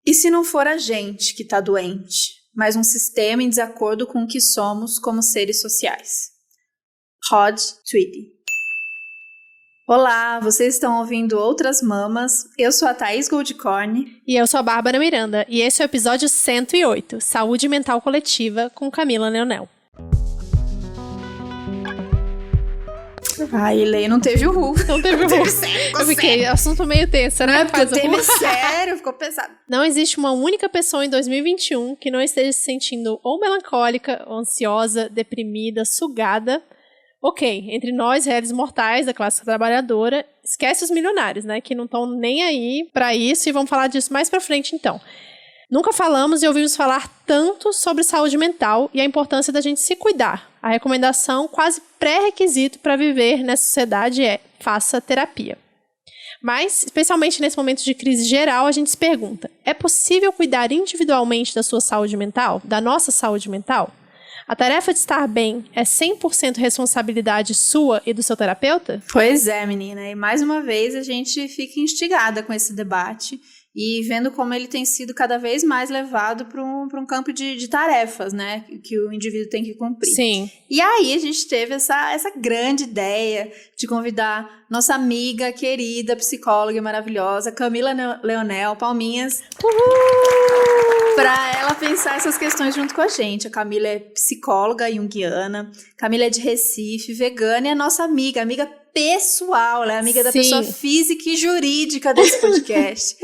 E se não for a gente que está doente, mas um sistema em desacordo com o que somos como seres sociais? Rod Twitty. Olá, vocês estão ouvindo Outras Mamas, eu sou a Thaís Goldcorn. E eu sou a Bárbara Miranda, e esse é o episódio 108, Saúde Mental Coletiva, com Camila Leonel. Ai, Lei, não teve o Ru. Não teve o Ru. Eu fiquei, assunto meio tenso, né? Não é porque o tema é sério, ficou pesado. Não existe uma única pessoa em 2021 que não esteja se sentindo ou melancólica, ou ansiosa, deprimida, sugada. Ok, entre nós, réis mortais da classe trabalhadora, esquece os milionários, né? Que não estão nem aí pra isso, e vamos falar disso mais pra frente, então. Nunca falamos e ouvimos falar tanto sobre saúde mental e a importância da gente se cuidar. A recomendação quase pré-requisito para viver nessa sociedade é: faça terapia. Mas, especialmente nesse momento de crise geral, a gente se pergunta: é possível cuidar individualmente da sua saúde mental? Da nossa saúde mental? A tarefa de estar bem é 100% responsabilidade sua e do seu terapeuta? Pois é, menina. E mais uma vez a gente fica instigada com esse debate e vendo como ele tem sido cada vez mais levado para um campo de tarefas, né? Que o indivíduo tem que cumprir. Sim. E aí a gente teve essa grande ideia de convidar nossa amiga, querida, psicóloga maravilhosa, Camila Leonel, palminhas, para ela pensar essas questões junto com a gente. A Camila é psicóloga junguiana, Camila é de Recife, vegana, e é nossa amiga pessoal, ela é amiga da pessoa física e jurídica desse podcast.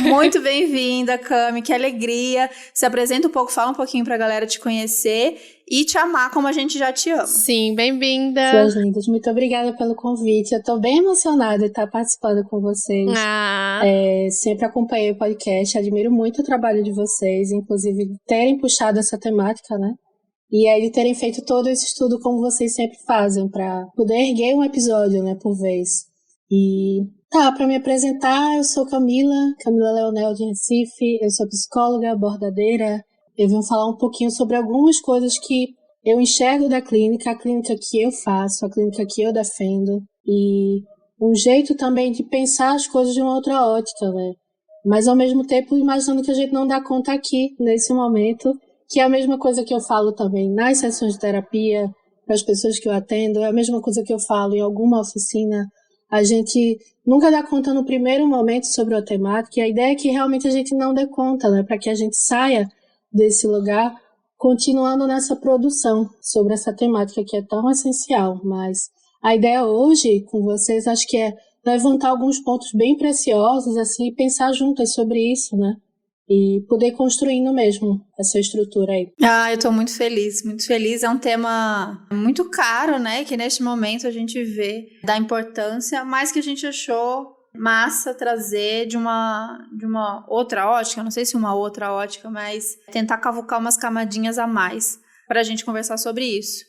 Muito bem-vinda, Cami, que alegria. Se apresenta um pouco, fala um pouquinho pra galera te conhecer e te amar como a gente já te ama. Sim, bem-vinda. Suas lindas, muito obrigada pelo convite. Eu tô bem emocionada de estar participando com vocês. Sempre acompanhei o podcast, admiro muito o trabalho de vocês, inclusive terem puxado essa temática, né? E aí de terem feito todo esse estudo como vocês sempre fazem, para poder erguer um episódio, né, por vez. E para me apresentar, eu sou Camila Leonel de Recife, eu sou psicóloga, bordadeira. Eu vim falar um pouquinho sobre algumas coisas que eu enxergo da clínica, a clínica que eu faço, a clínica que eu defendo, e um jeito também de pensar as coisas de uma outra ótica, né? Mas ao mesmo tempo imaginando que a gente não dá conta aqui, nesse momento, que é a mesma coisa que eu falo também nas sessões de terapia, para as pessoas que eu atendo, é a mesma coisa que eu falo em alguma oficina. A gente nunca dá conta no primeiro momento sobre a temática, e a ideia é que realmente a gente não dê conta, né, para que a gente saia desse lugar continuando nessa produção sobre essa temática que é tão essencial. Mas a ideia hoje com vocês, acho que é levantar alguns pontos bem preciosos assim, e pensar juntas sobre isso, né? E poder construindo mesmo essa estrutura aí. Eu tô muito feliz, muito feliz. É um tema muito caro, né? Que neste momento a gente vê da importância, mas que a gente achou massa trazer de uma outra ótica, não sei se uma outra ótica, mas tentar cavucar umas camadinhas a mais pra gente conversar sobre isso.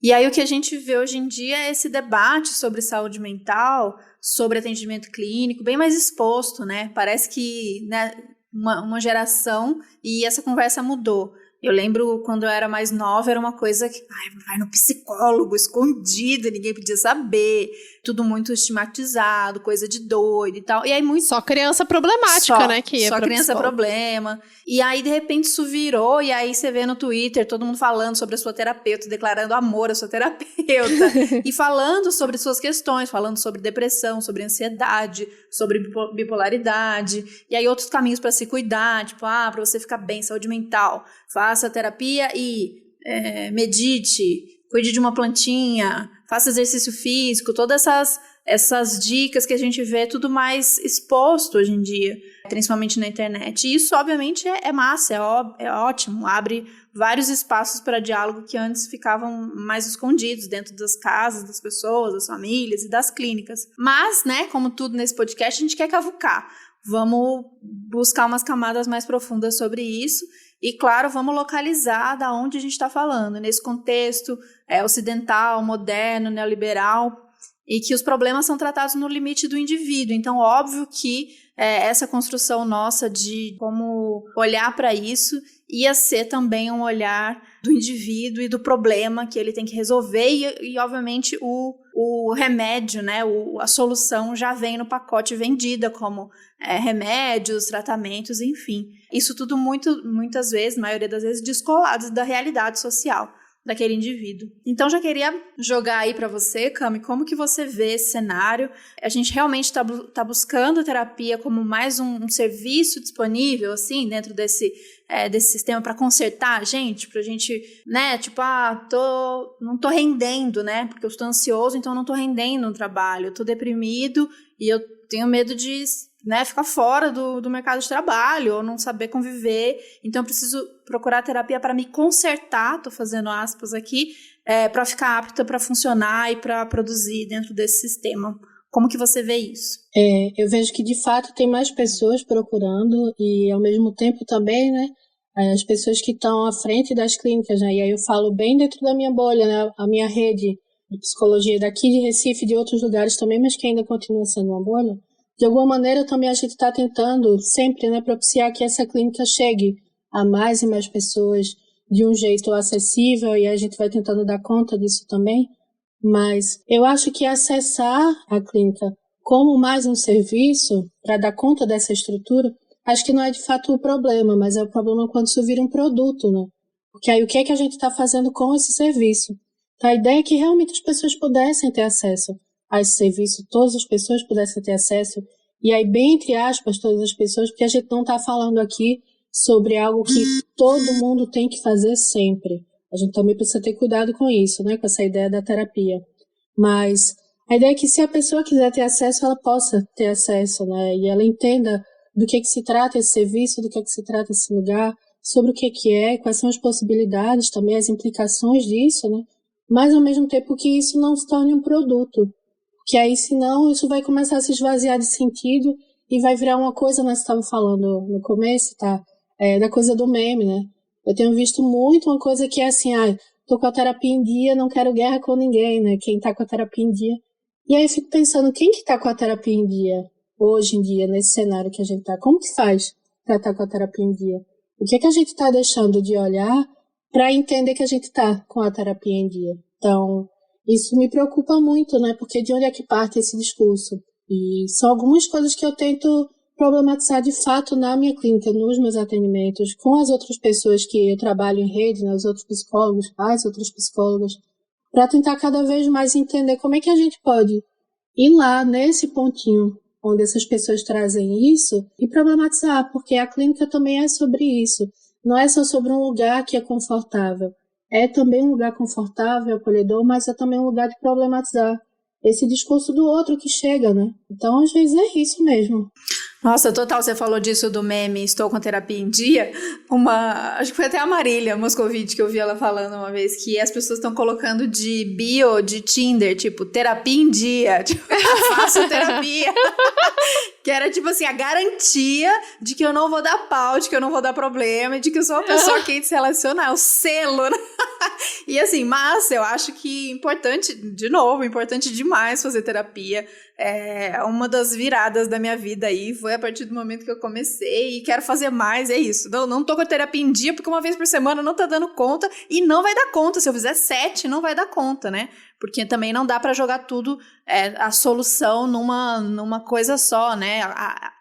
E aí o que a gente vê hoje em dia é esse debate sobre saúde mental, sobre atendimento clínico, bem mais exposto, né? Parece que, né, uma geração e essa conversa mudou. Eu lembro quando eu era mais nova, era uma coisa que vai no psicólogo, escondido, ninguém podia saber, tudo muito estigmatizado, coisa de doido e tal. E aí muito... Só criança problemática, né? Que só criança problema. E aí, de repente, isso virou, e aí você vê no Twitter todo mundo falando sobre a sua terapeuta, declarando amor à sua terapeuta, e falando sobre suas questões, falando sobre depressão, sobre ansiedade, sobre bipolaridade, e aí outros caminhos para se cuidar, tipo, para você ficar bem, saúde mental, faça terapia e medite, cuide de uma plantinha, faça exercício físico, todas essas dicas que a gente vê tudo mais exposto hoje em dia, principalmente na internet. E isso, obviamente, é massa, é ótimo, abre vários espaços para diálogo que antes ficavam mais escondidos dentro das casas, das pessoas, das famílias e das clínicas. Mas, né, como tudo nesse podcast, a gente quer cavucar. Vamos buscar umas camadas mais profundas sobre isso e, claro, vamos localizar da onde a gente está falando, nesse contexto ocidental, moderno, neoliberal, e que os problemas são tratados no limite do indivíduo. Então, óbvio que essa construção nossa de como olhar para isso ia ser também um olhar do indivíduo e do problema que ele tem que resolver e obviamente, o remédio, né, a solução já vem no pacote vendida como remédios, tratamentos, enfim. Isso tudo muitas vezes, maioria das vezes, descolado da realidade social daquele indivíduo. Então, já queria jogar aí para você, Cami, como que você vê esse cenário? A gente realmente tá buscando a terapia como mais um serviço disponível, assim, dentro desse sistema para consertar a gente, pra gente, né, tipo, não tô rendendo, né, porque eu estou ansioso, então não tô rendendo no trabalho, eu tô deprimido e eu tenho medo de, né, ficar fora do mercado de trabalho ou não saber conviver, então eu preciso procurar terapia para me consertar, tô fazendo aspas aqui, para ficar apta para funcionar e para produzir dentro desse sistema. Como que você vê isso? Eu vejo que, de fato, tem mais pessoas procurando e, ao mesmo tempo, também, né, as pessoas que estão à frente das clínicas, né, e aí eu falo bem dentro da minha bolha, né, a minha rede de psicologia daqui de Recife e de outros lugares também, mas que ainda continua sendo uma bolha. De alguma maneira, também a gente está tentando sempre, né, propiciar que essa clínica chegue a mais e mais pessoas de um jeito acessível e a gente vai tentando dar conta disso também. Mas eu acho que acessar a clínica como mais um serviço para dar conta dessa estrutura, acho que não é de fato o problema, mas é o problema quando isso vira um produto, né? Porque aí o que é que a gente está fazendo com esse serviço? Então, a ideia é que realmente as pessoas pudessem ter acesso a esse serviço, todas as pessoas pudessem ter acesso, e aí bem entre aspas todas as pessoas, porque a gente não está falando aqui sobre algo que todo mundo tem que fazer sempre. A gente também precisa ter cuidado com isso, né, com essa ideia da terapia. Mas a ideia é que se a pessoa quiser ter acesso, ela possa ter acesso, né, e ela entenda do que se trata esse serviço, do que se trata esse lugar, sobre o que é, quais são as possibilidades, também as implicações disso, né, mas ao mesmo tempo que isso não se torne um produto, que aí senão isso vai começar a se esvaziar de sentido e vai virar uma coisa, nós estávamos falando no começo, tá, da coisa do meme, né. Eu tenho visto muito uma coisa que é assim, tô com a terapia em dia, não quero guerra com ninguém, né? Quem tá com a terapia em dia. E aí eu fico pensando, quem que tá com a terapia em dia, hoje em dia, nesse cenário que a gente tá? Como que faz pra estar com a terapia em dia? O que é que a gente tá deixando de olhar pra entender que a gente tá com a terapia em dia? Então, isso me preocupa muito, né? Porque de onde é que parte esse discurso? E são algumas coisas que eu tento problematizar de fato na minha clínica, nos meus atendimentos, com as outras pessoas que eu trabalho em rede, né, os outros psicólogos, as outras psicólogas, para tentar cada vez mais entender como é que a gente pode ir lá nesse pontinho onde essas pessoas trazem isso e problematizar, porque a clínica também é sobre isso. Não é só sobre um lugar que é confortável. É também um lugar confortável, acolhedor, mas é também um lugar de problematizar esse discurso do outro que chega, né? Então, às vezes é isso mesmo. Nossa, total, você falou disso do meme Estou com terapia em dia, acho que foi até a Marília Moscovitch que eu vi ela falando uma vez, que as pessoas estão colocando de bio de Tinder, tipo, terapia em dia, tipo, faço terapia, que era tipo assim, a garantia de que eu não vou dar pau, de que eu não vou dar problema, de que eu sou uma pessoa que se relacionar, é o selo, né? E assim, mas eu acho que importante demais fazer terapia. Uma das viradas da minha vida aí foi a partir do momento que eu comecei e quero fazer mais, é isso. Não tô com a terapia em dia porque uma vez por semana não tá dando conta e não vai dar conta. Se eu fizer 7, não vai dar conta, né? Porque também não dá pra jogar tudo, a solução numa coisa só, né?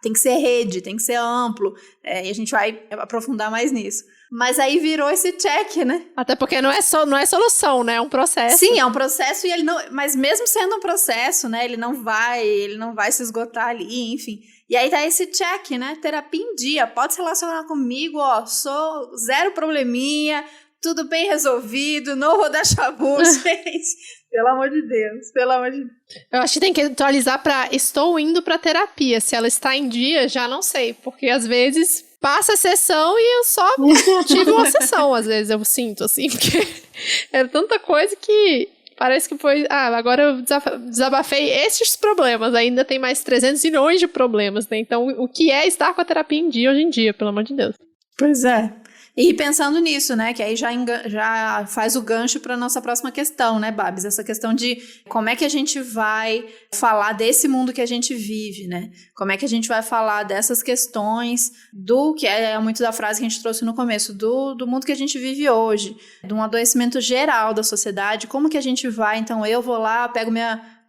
Tem que ser rede, tem que ser amplo, e a gente vai aprofundar mais nisso. Mas aí virou esse check, né? Até porque não é solução, né? É um processo. Sim, é um processo e ele não... Mas mesmo sendo um processo, né? Ele não vai se esgotar ali, enfim. E aí tá esse check, né? Terapia em dia. Pode se relacionar comigo, sou zero probleminha, tudo bem resolvido, não vou dar chabu, gente. Pelo amor de Deus, pelo amor de Deus. Eu acho que tem que atualizar pra estou indo pra terapia. Se ela está em dia, já não sei. Porque às vezes... passa a sessão e eu só tive uma sessão, às vezes eu sinto, assim, porque era tanta coisa que parece que foi, agora eu desabafei esses problemas, ainda tem mais 300 milhões de problemas, né, então o que é estar com a terapia em dia hoje em dia, pelo amor de Deus. Pois é. E pensando nisso, né, que aí já faz o gancho para nossa próxima questão, né, Babs? Essa questão de como é que a gente vai falar desse mundo que a gente vive, né? Como é que a gente vai falar dessas questões do que é muito da frase que a gente trouxe no começo, do mundo que a gente vive hoje, de um adoecimento geral da sociedade, como que a gente vai, então eu vou lá,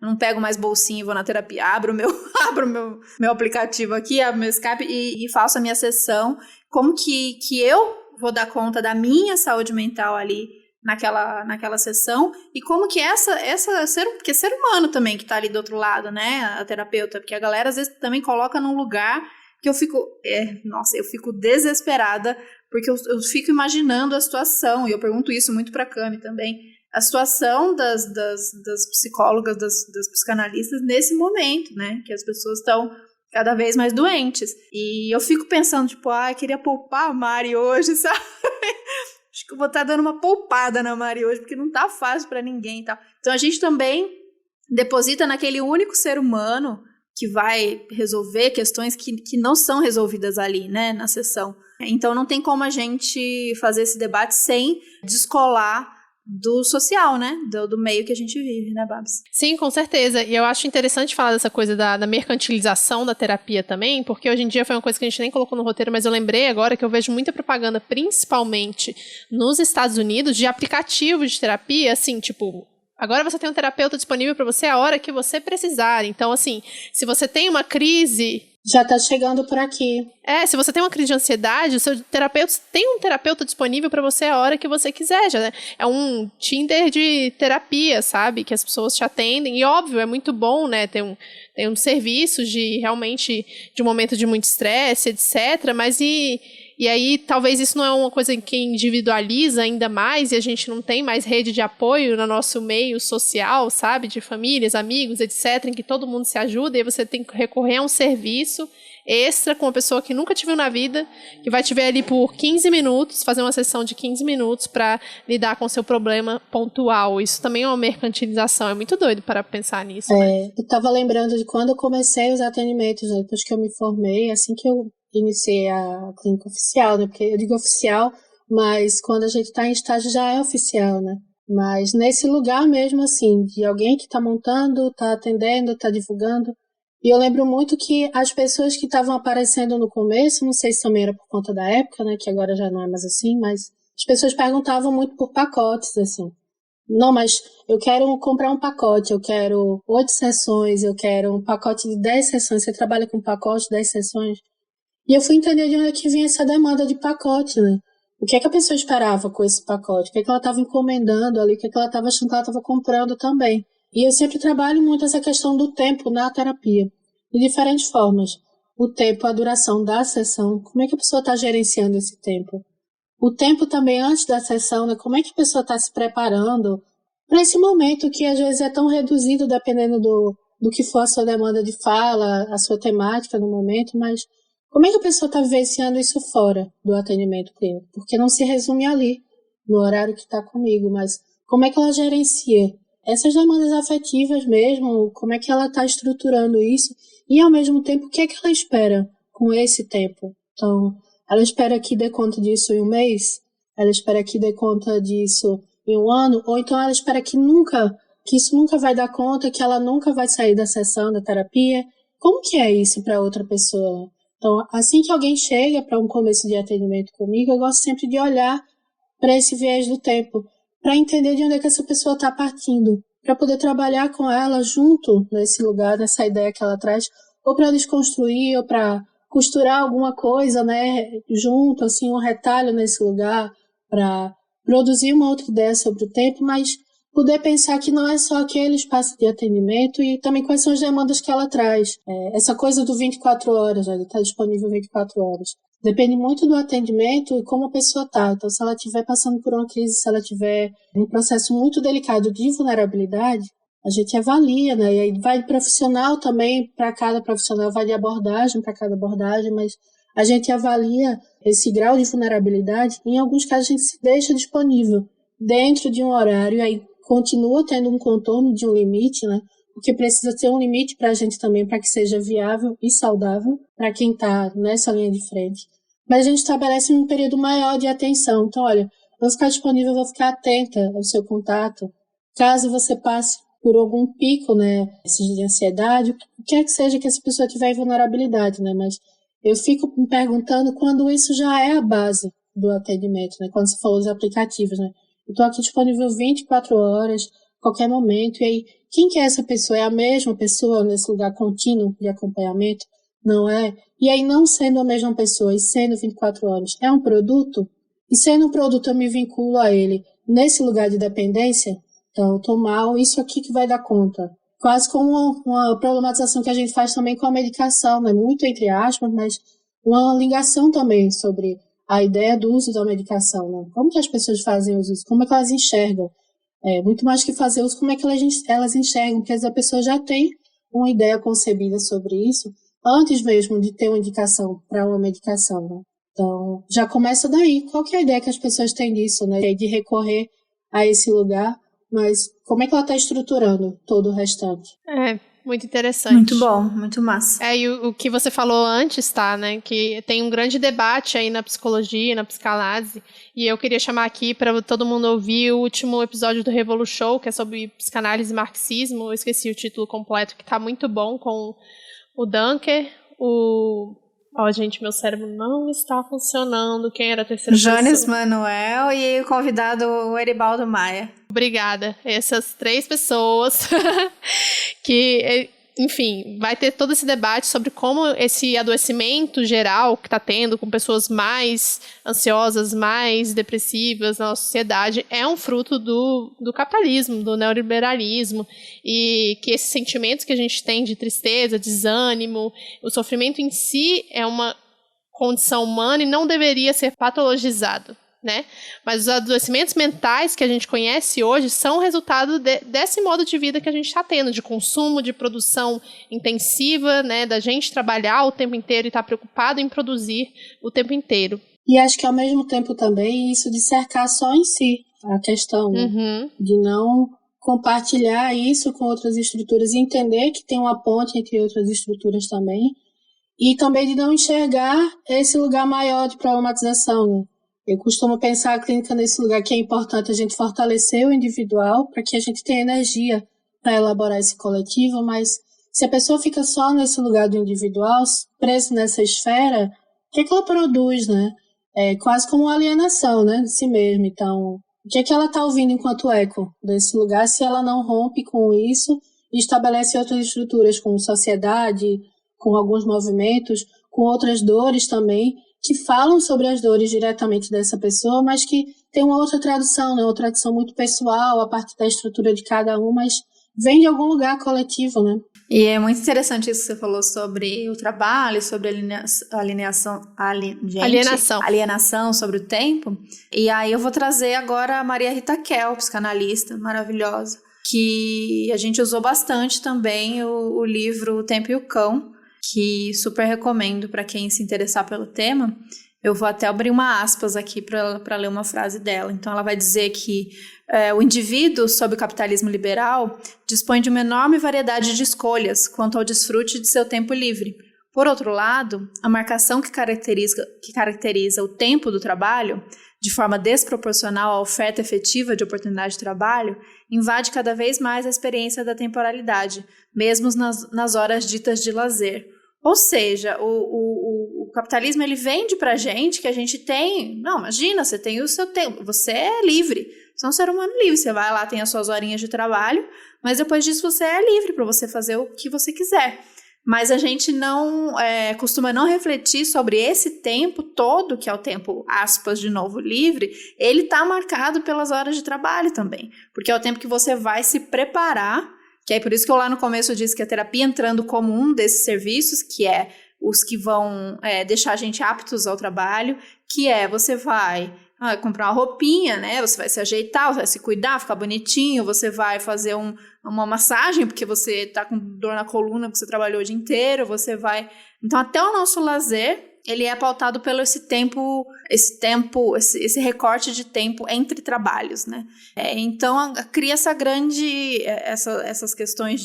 não pego mais bolsinha e vou na terapia, abro meu aplicativo aqui, abro meu Skype e faço a minha sessão, como que eu vou dar conta da minha saúde mental ali naquela sessão, e como que porque ser humano também que tá ali do outro lado, né, a terapeuta, porque a galera às vezes também coloca num lugar que eu fico desesperada, porque eu fico imaginando a situação, e eu pergunto isso muito pra Cami também, a situação das psicólogas, das psicanalistas nesse momento, né, que as pessoas estão cada vez mais doentes. E eu fico pensando, tipo, queria poupar a Mari hoje, sabe? Acho que eu vou estar dando uma poupada na Mari hoje, porque não tá fácil pra ninguém e tal. Então a gente também deposita naquele único ser humano que vai resolver questões que não são resolvidas ali, né, na sessão. Então não tem como a gente fazer esse debate sem descolar do social, né? Do meio que a gente vive, né, Babs? Sim, com certeza. E eu acho interessante falar dessa coisa da mercantilização da terapia também, porque hoje em dia foi uma coisa que a gente nem colocou no roteiro, mas eu lembrei agora que eu vejo muita propaganda, principalmente nos Estados Unidos, de aplicativos de terapia, assim, tipo, agora você tem um terapeuta disponível para você a hora que você precisar. Então, assim, se você tem uma crise... Já tá chegando por aqui. Se você tem uma crise de ansiedade, o seu terapeuta tem um terapeuta disponível para você a hora que você quiser. Já, né? É um Tinder de terapia, sabe? Que as pessoas te atendem. E, óbvio, é muito bom, né? Tem um serviço de realmente de um momento de muito estresse, etc. Mas e aí, talvez isso não é uma coisa que individualiza ainda mais e a gente não tem mais rede de apoio no nosso meio social, sabe? De famílias, amigos, etc., em que todo mundo se ajuda e você tem que recorrer a um serviço extra com uma pessoa que nunca te viu na vida, que vai te ver ali por 15 minutos, fazer uma sessão de 15 minutos para lidar com o seu problema pontual. Isso também é uma mercantilização, é muito doido para pensar nisso. Né? Eu estava lembrando de quando eu comecei os atendimentos, né, depois que eu me formei, assim que eu iniciei a clínica oficial, né? Porque eu digo oficial, mas quando a gente está em estágio já é oficial, né? Mas nesse lugar mesmo, assim, de alguém que está montando, está atendendo, está divulgando. E eu lembro muito que as pessoas que estavam aparecendo no começo, não sei se também era por conta da época, né? Que agora já não é mais assim, mas as pessoas perguntavam muito por pacotes, assim. Não, mas eu quero comprar um pacote, eu quero 8 sessões, eu quero um pacote de 10 sessões. Você trabalha com pacote, 10 sessões? E eu fui entender de onde é que vinha essa demanda de pacote, né? O que é que a pessoa esperava com esse pacote? O que é que ela estava encomendando ali? O que é que ela estava achando que ela estava comprando também? E eu sempre trabalho muito essa questão do tempo na terapia, de diferentes formas. O tempo, a duração da sessão, como é que a pessoa está gerenciando esse tempo? O tempo também antes da sessão, né? Como é que a pessoa está se preparando para esse momento que às vezes é tão reduzido dependendo do que for a sua demanda de fala, a sua temática no momento, mas como é que a pessoa está vivenciando isso fora do atendimento clínico? Porque não se resume ali, no horário que está comigo, mas como é que ela gerencia essas demandas afetivas mesmo, como é que ela está estruturando isso e, ao mesmo tempo, o que é que ela espera com esse tempo? Então, ela espera que dê conta disso em um mês? Ela espera que dê conta disso em um ano? Ou então ela espera que isso nunca vai dar conta, que ela nunca vai sair da sessão da terapia? Como que é isso para outra pessoa? Então, assim que alguém chega para um começo de atendimento comigo, eu gosto sempre de olhar para esse viés do tempo, para entender de onde é que essa pessoa está partindo, para poder trabalhar com ela junto nesse lugar, nessa ideia que ela traz, ou para desconstruir, ou para costurar alguma coisa, né, junto, assim, um retalho nesse lugar, para produzir uma outra ideia sobre o tempo, mas poder pensar que não é só aquele espaço de atendimento e também quais são as demandas que ela traz. Essa coisa do 24 horas, ele está disponível 24 horas. Depende muito do atendimento e como a pessoa está. Então, se ela estiver passando por uma crise, se ela estiver em um processo muito delicado de vulnerabilidade, a gente avalia, né? E aí vai de profissional também, para cada profissional, vai de abordagem para cada abordagem, mas a gente avalia esse grau de vulnerabilidade. Em alguns casos, a gente se deixa disponível dentro de um horário, e aí continua tendo um contorno de um limite, né? Porque precisa ter um limite para a gente também, para que seja viável e saudável para quem está nessa linha de frente. mas a gente estabelece um período maior de atenção. Então, olha, vou ficar disponível, vou ficar atenta ao seu contato. Caso você passe por algum pico, né, de ansiedade, o que quer que seja que essa pessoa tiver em vulnerabilidade, né, mas eu fico me perguntando quando isso já é a base do atendimento, né, quando você falou dos aplicativos, né, eu estou aqui disponível 24 horas, qualquer momento, e aí, quem que é essa pessoa? É a mesma pessoa nesse lugar contínuo de acompanhamento? Não é? E aí, não sendo a mesma pessoa e sendo 24 horas, é um produto? E sendo um produto, eu me vinculo a ele nesse lugar de dependência? Então, eu tô mal, isso aqui que vai dar conta. Quase como uma problematização que a gente faz também com a medicação, né? Muito entre aspas, mas uma ligação também sobre a ideia do uso da medicação, né? Como que as pessoas fazem uso disso? Como é que elas enxergam? Muito mais que fazer uso, como é que elas enxergam? Porque a pessoa já tem uma ideia concebida sobre isso antes mesmo de ter uma indicação para uma medicação, né? Então, já começa daí. Qual que é a ideia que as pessoas têm disso, né? De recorrer a esse lugar, mas como é que ela está estruturando todo o restante? Muito interessante. Muito bom, muito massa. E o que você falou antes, tá, né? Que tem um grande debate aí na psicologia, na psicanálise, e eu queria chamar aqui para todo mundo ouvir o último episódio do Revolu Show, que é sobre psicanálise e marxismo. Eu esqueci o título completo, que tá muito bom, com o Dunker, gente, meu cérebro não está funcionando. Quem era a terceira pessoa? Jones Manuel e o convidado o Eribaldo Maia. Obrigada. Essas 3 pessoas que, enfim, vai ter todo esse debate sobre como esse adoecimento geral que está tendo com pessoas mais ansiosas, mais depressivas na nossa sociedade é um fruto do capitalismo, do neoliberalismo, e que esses sentimentos que a gente tem de tristeza, desânimo, o sofrimento em si é uma condição humana e não deveria ser patologizado, né? Mas os adoecimentos mentais que a gente conhece hoje são resultado desse modo de vida que a gente está tendo, de consumo, de produção intensiva, né? Da gente trabalhar o tempo inteiro e estar preocupado em produzir o tempo inteiro. E acho que ao mesmo tempo também isso de cercar só em si a questão, né? De não compartilhar isso com outras estruturas e entender que tem uma ponte entre outras estruturas também, e também de não enxergar esse lugar maior de problematização, né? Eu costumo pensar a clínica nesse lugar que é importante a gente fortalecer o individual para que a gente tenha energia para elaborar esse coletivo, mas se a pessoa fica só nesse lugar do individual, preso nessa esfera, o que é que ela produz, né? É quase como uma alienação, né, de si mesma. Então, o que é que ela está ouvindo enquanto eco desse lugar se ela não rompe com isso e estabelece outras estruturas com sociedade, com alguns movimentos, com outras dores também, que falam sobre as dores diretamente dessa pessoa, mas que tem uma outra tradução, né? Uma tradução muito pessoal, a partir da estrutura de cada um, mas vem de algum lugar coletivo, né? E é muito interessante isso que você falou sobre o trabalho, sobre alienação sobre o tempo. E aí eu vou trazer agora a Maria Rita Kell, psicanalista maravilhosa, que a gente usou bastante também o livro O Tempo e o Cão, que super recomendo para quem se interessar pelo tema. Eu vou até abrir uma aspas aqui para ler uma frase dela. Então ela vai dizer que o indivíduo, sob o capitalismo liberal, dispõe de uma enorme variedade de escolhas quanto ao desfrute de seu tempo livre. Por outro lado, a marcação que caracteriza o tempo do trabalho, de forma desproporcional à oferta efetiva de oportunidade de trabalho, invade cada vez mais a experiência da temporalidade, mesmo nas horas ditas de lazer. Ou seja, o capitalismo ele vende pra gente que a gente tem... Não, imagina, você tem o seu tempo, você é livre, você é um ser humano livre, você vai lá, tem as suas horinhas de trabalho, mas depois disso você é livre para você fazer o que você quiser. Mas a gente não costuma não refletir sobre esse tempo todo, que é o tempo, aspas, de novo, livre, ele está marcado pelas horas de trabalho também, porque é o tempo que você vai se preparar, que é por isso que eu lá no começo disse que a terapia entrando como um desses serviços, que é os que vão deixar a gente aptos ao trabalho, que é você vai comprar uma roupinha, né? Você vai se ajeitar, você vai se cuidar, ficar bonitinho, você vai fazer uma massagem porque você tá com dor na coluna, porque você trabalhou o dia inteiro, você vai... Então, até o nosso lazer ele é pautado pelo esse recorte de tempo entre trabalhos, né? Então, cria essas questões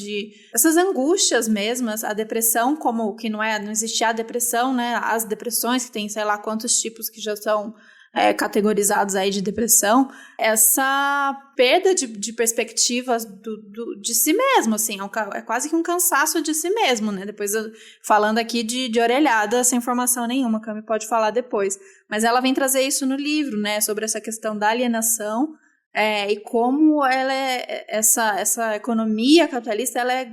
essas angústias mesmas, a depressão, como que não existia a depressão, né? As depressões, que tem sei lá quantos tipos que já são categorizados aí de depressão, essa perda de perspectivas de si mesmo, assim, é quase que um cansaço de si mesmo, né? Depois, falando aqui de orelhada, sem informação nenhuma, a Cami pode falar depois. Mas ela vem trazer isso no livro, né? Sobre essa questão da alienação e como essa economia capitalista, ela é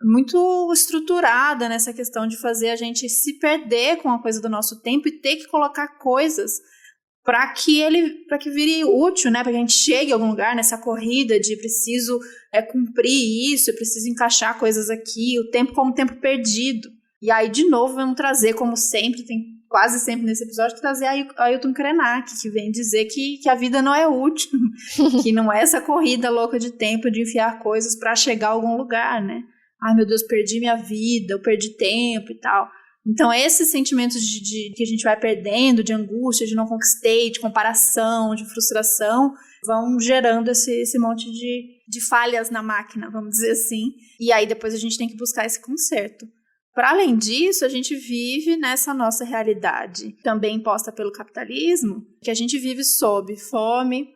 muito estruturada nessa questão de fazer a gente se perder com a coisa do nosso tempo e ter que colocar coisas para que vire útil, né? Para que a gente chegue a algum lugar nessa corrida de preciso cumprir isso, eu preciso encaixar coisas aqui, o tempo como tempo perdido. E aí, de novo, vamos trazer, como sempre, tem quase sempre nesse episódio, trazer a Ailton Krenak, que vem dizer que a vida não é útil, que não é essa corrida louca de tempo de enfiar coisas para chegar a algum lugar, né? Ai, meu Deus, perdi minha vida, eu perdi tempo e tal. Então, esses sentimentos que a gente vai perdendo, de angústia, de não conquistei, de comparação, de frustração, vão gerando esse monte de falhas na máquina, vamos dizer assim. E aí, depois a gente tem que buscar esse conserto. Para além disso, a gente vive nessa nossa realidade, também imposta pelo capitalismo, que a gente vive sob fome,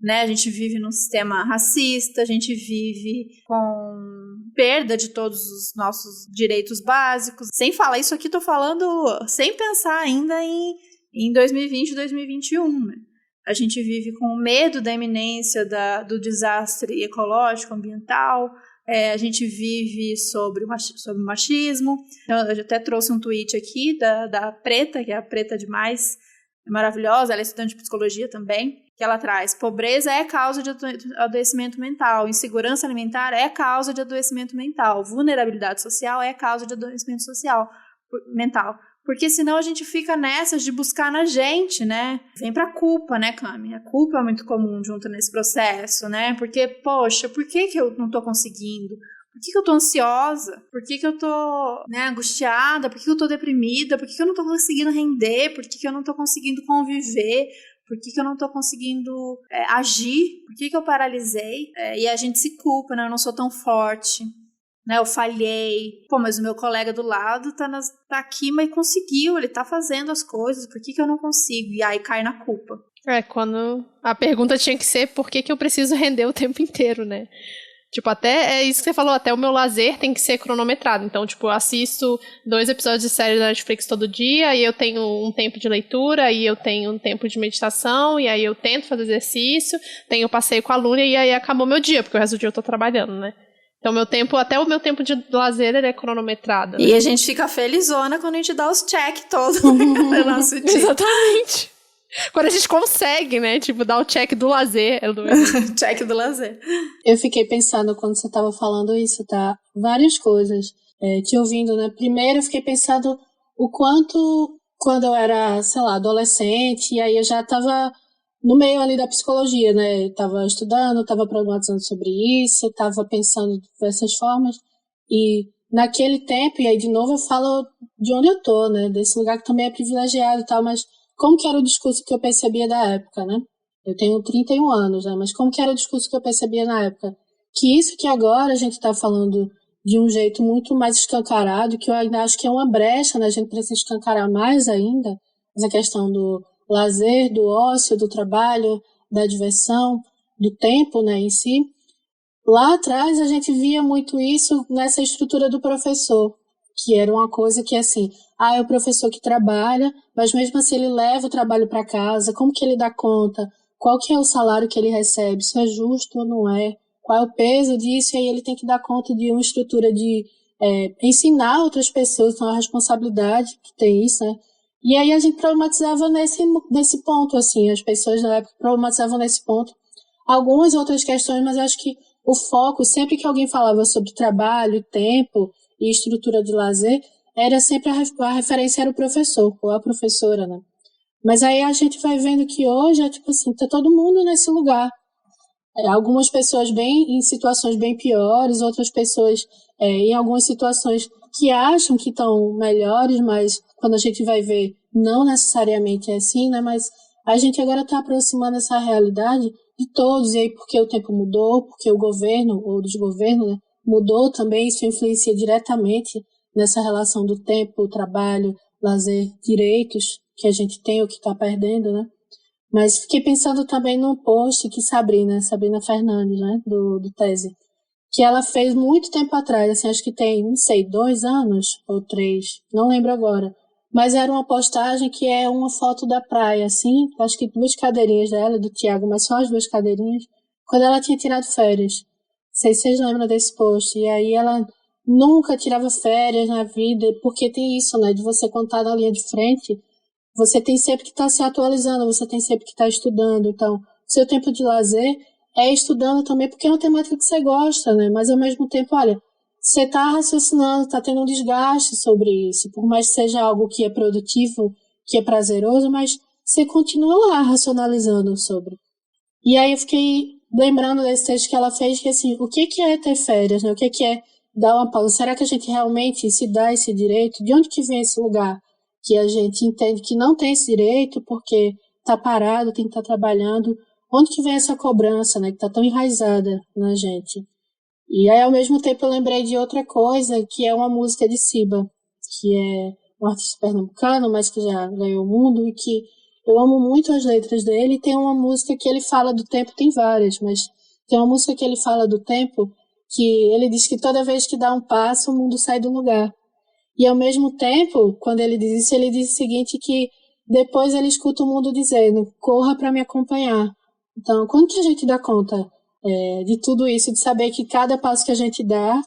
né? A gente vive num sistema racista, a gente vive com perda de todos os nossos direitos básicos. Sem falar, isso aqui estou falando sem pensar ainda em 2020 e 2021, né? A gente vive com medo da iminência do desastre ecológico, ambiental. A gente vive sobre o machismo. Então, eu até trouxe um tweet aqui da Preta, que é a Preta demais, é maravilhosa, ela é estudante de psicologia também, que ela traz: pobreza é causa de adoecimento mental, insegurança alimentar é causa de adoecimento mental, vulnerabilidade social é causa de adoecimento mental. Porque senão a gente fica nessas de buscar na gente, né? Vem pra culpa, né, Cami? A culpa é muito comum junto nesse processo, né? Porque, poxa, por que eu não tô conseguindo? Por que eu tô ansiosa? Por que eu tô, né, angustiada? Por que eu tô deprimida? Por que eu não tô conseguindo render? Por que eu não tô conseguindo conviver? Por que eu não tô conseguindo agir? Por que eu paralisei? E a gente se culpa, né? Eu não sou tão forte, né? Eu falhei. Pô, mas o meu colega do lado tá aqui, mas conseguiu. Ele tá fazendo as coisas. Por que eu não consigo? E aí cai na culpa. Quando a pergunta tinha que ser por que eu preciso render o tempo inteiro, né? Tipo, até é isso que você falou, até o meu lazer tem que ser cronometrado. Então, tipo, eu assisto 2 episódios de série da Netflix todo dia, e eu tenho um tempo de leitura, e eu tenho um tempo de meditação, e aí eu tento fazer exercício, tenho passeio com a Luna, e aí acabou meu dia, porque o resto do dia eu tô trabalhando, né? Então, até o meu tempo de lazer, ele é cronometrado. Né? E a gente fica felizona quando a gente dá os check todos no nosso dia. Exatamente. Quando a gente consegue, né? Tipo, dar o check do lazer. Check do lazer. Eu fiquei pensando, quando você estava falando isso, tá? Várias coisas. Te ouvindo, né? Primeiro, eu fiquei pensando o quanto, quando eu era, sei lá, adolescente, e aí eu já estava no meio ali da psicologia, né? Eu tava estudando, tava problematizando sobre isso, tava pensando de diversas formas. E naquele tempo, e aí de novo eu falo de onde eu tô, né? Desse lugar que também é privilegiado e tal, mas como que era o discurso que eu percebia da época, né? Eu tenho 31 anos, né? Mas como que era o discurso que eu percebia na época? Que isso que agora a gente está falando de um jeito muito mais escancarado, que eu ainda acho que é uma brecha, né? A gente precisa escancarar mais ainda essa questão do lazer, do ócio, do trabalho, da diversão, do tempo, né, em si. Lá atrás a gente via muito isso nessa estrutura do professor, que era uma coisa que, assim, é o professor que trabalha, mas mesmo assim ele leva o trabalho para casa, como que ele dá conta, qual que é o salário que ele recebe, isso é justo ou não é, qual é o peso disso, e aí ele tem que dar conta de uma estrutura de ensinar outras pessoas, então a responsabilidade que tem isso, né? E aí a gente problematizava nesse ponto, assim, as pessoas na época problematizavam nesse ponto algumas outras questões, mas eu acho que o foco, sempre que alguém falava sobre trabalho, tempo e estrutura de lazer, era sempre a referência era o professor, ou a professora, né? Mas aí a gente vai vendo que hoje é tipo assim, tá todo mundo nesse lugar. Algumas pessoas em situações bem piores, outras pessoas em algumas situações que acham que estão melhores, mas quando a gente vai ver, não necessariamente é assim, né? Mas a gente agora está aproximando essa realidade de todos, e aí porque o tempo mudou, porque o governo, ou o desgoverno, né, mudou também, isso influencia diretamente nessa relação do tempo, o trabalho, lazer, direitos que a gente tem ou que está perdendo, né? Mas fiquei pensando também num post que Sabrina Fernandes, né, do Tese, que ela fez muito tempo atrás, assim, acho que tem, não sei, 2 anos ou 3, não lembro agora. Mas era uma postagem que é uma foto da praia, assim, acho que 2 cadeirinhas dela, do Thiago, mas só as 2 cadeirinhas, quando ela tinha tirado férias. Não sei se vocês lembram desse post. E aí ela nunca tirava férias na vida, porque tem isso, né, de você contar na linha de frente, você tem sempre que estar se atualizando, você tem sempre que estar estudando. Então, seu tempo de lazer é estudando também, porque é uma temática que você gosta, né? Mas, ao mesmo tempo, olha, você está raciocinando, está tendo um desgaste sobre isso. Por mais que seja algo que é produtivo, que é prazeroso, mas você continua lá racionalizando sobre. E aí eu fiquei lembrando desse texto que ela fez, que assim, o que é ter férias, né? O que é dar uma pausa? Será que a gente realmente se dá esse direito? De onde que vem esse lugar que a gente entende que não tem esse direito porque está parado, tem que estar trabalhando? Onde que vem essa cobrança, né, que está tão enraizada na gente? E aí, ao mesmo tempo, eu lembrei de outra coisa, que é uma música de Siba, que é um artista pernambucano, mas que já ganhou o mundo, e que eu amo muito as letras dele. E tem uma música que ele fala do tempo, tem várias, mas tem uma música que ele fala do tempo, que ele diz que toda vez que dá um passo, o mundo sai do lugar. E, ao mesmo tempo, quando ele diz isso, ele diz o seguinte, que depois ele escuta o mundo dizendo, corra para me acompanhar. Então, quando que a gente dá conta de tudo isso, de saber que cada passo que a gente dá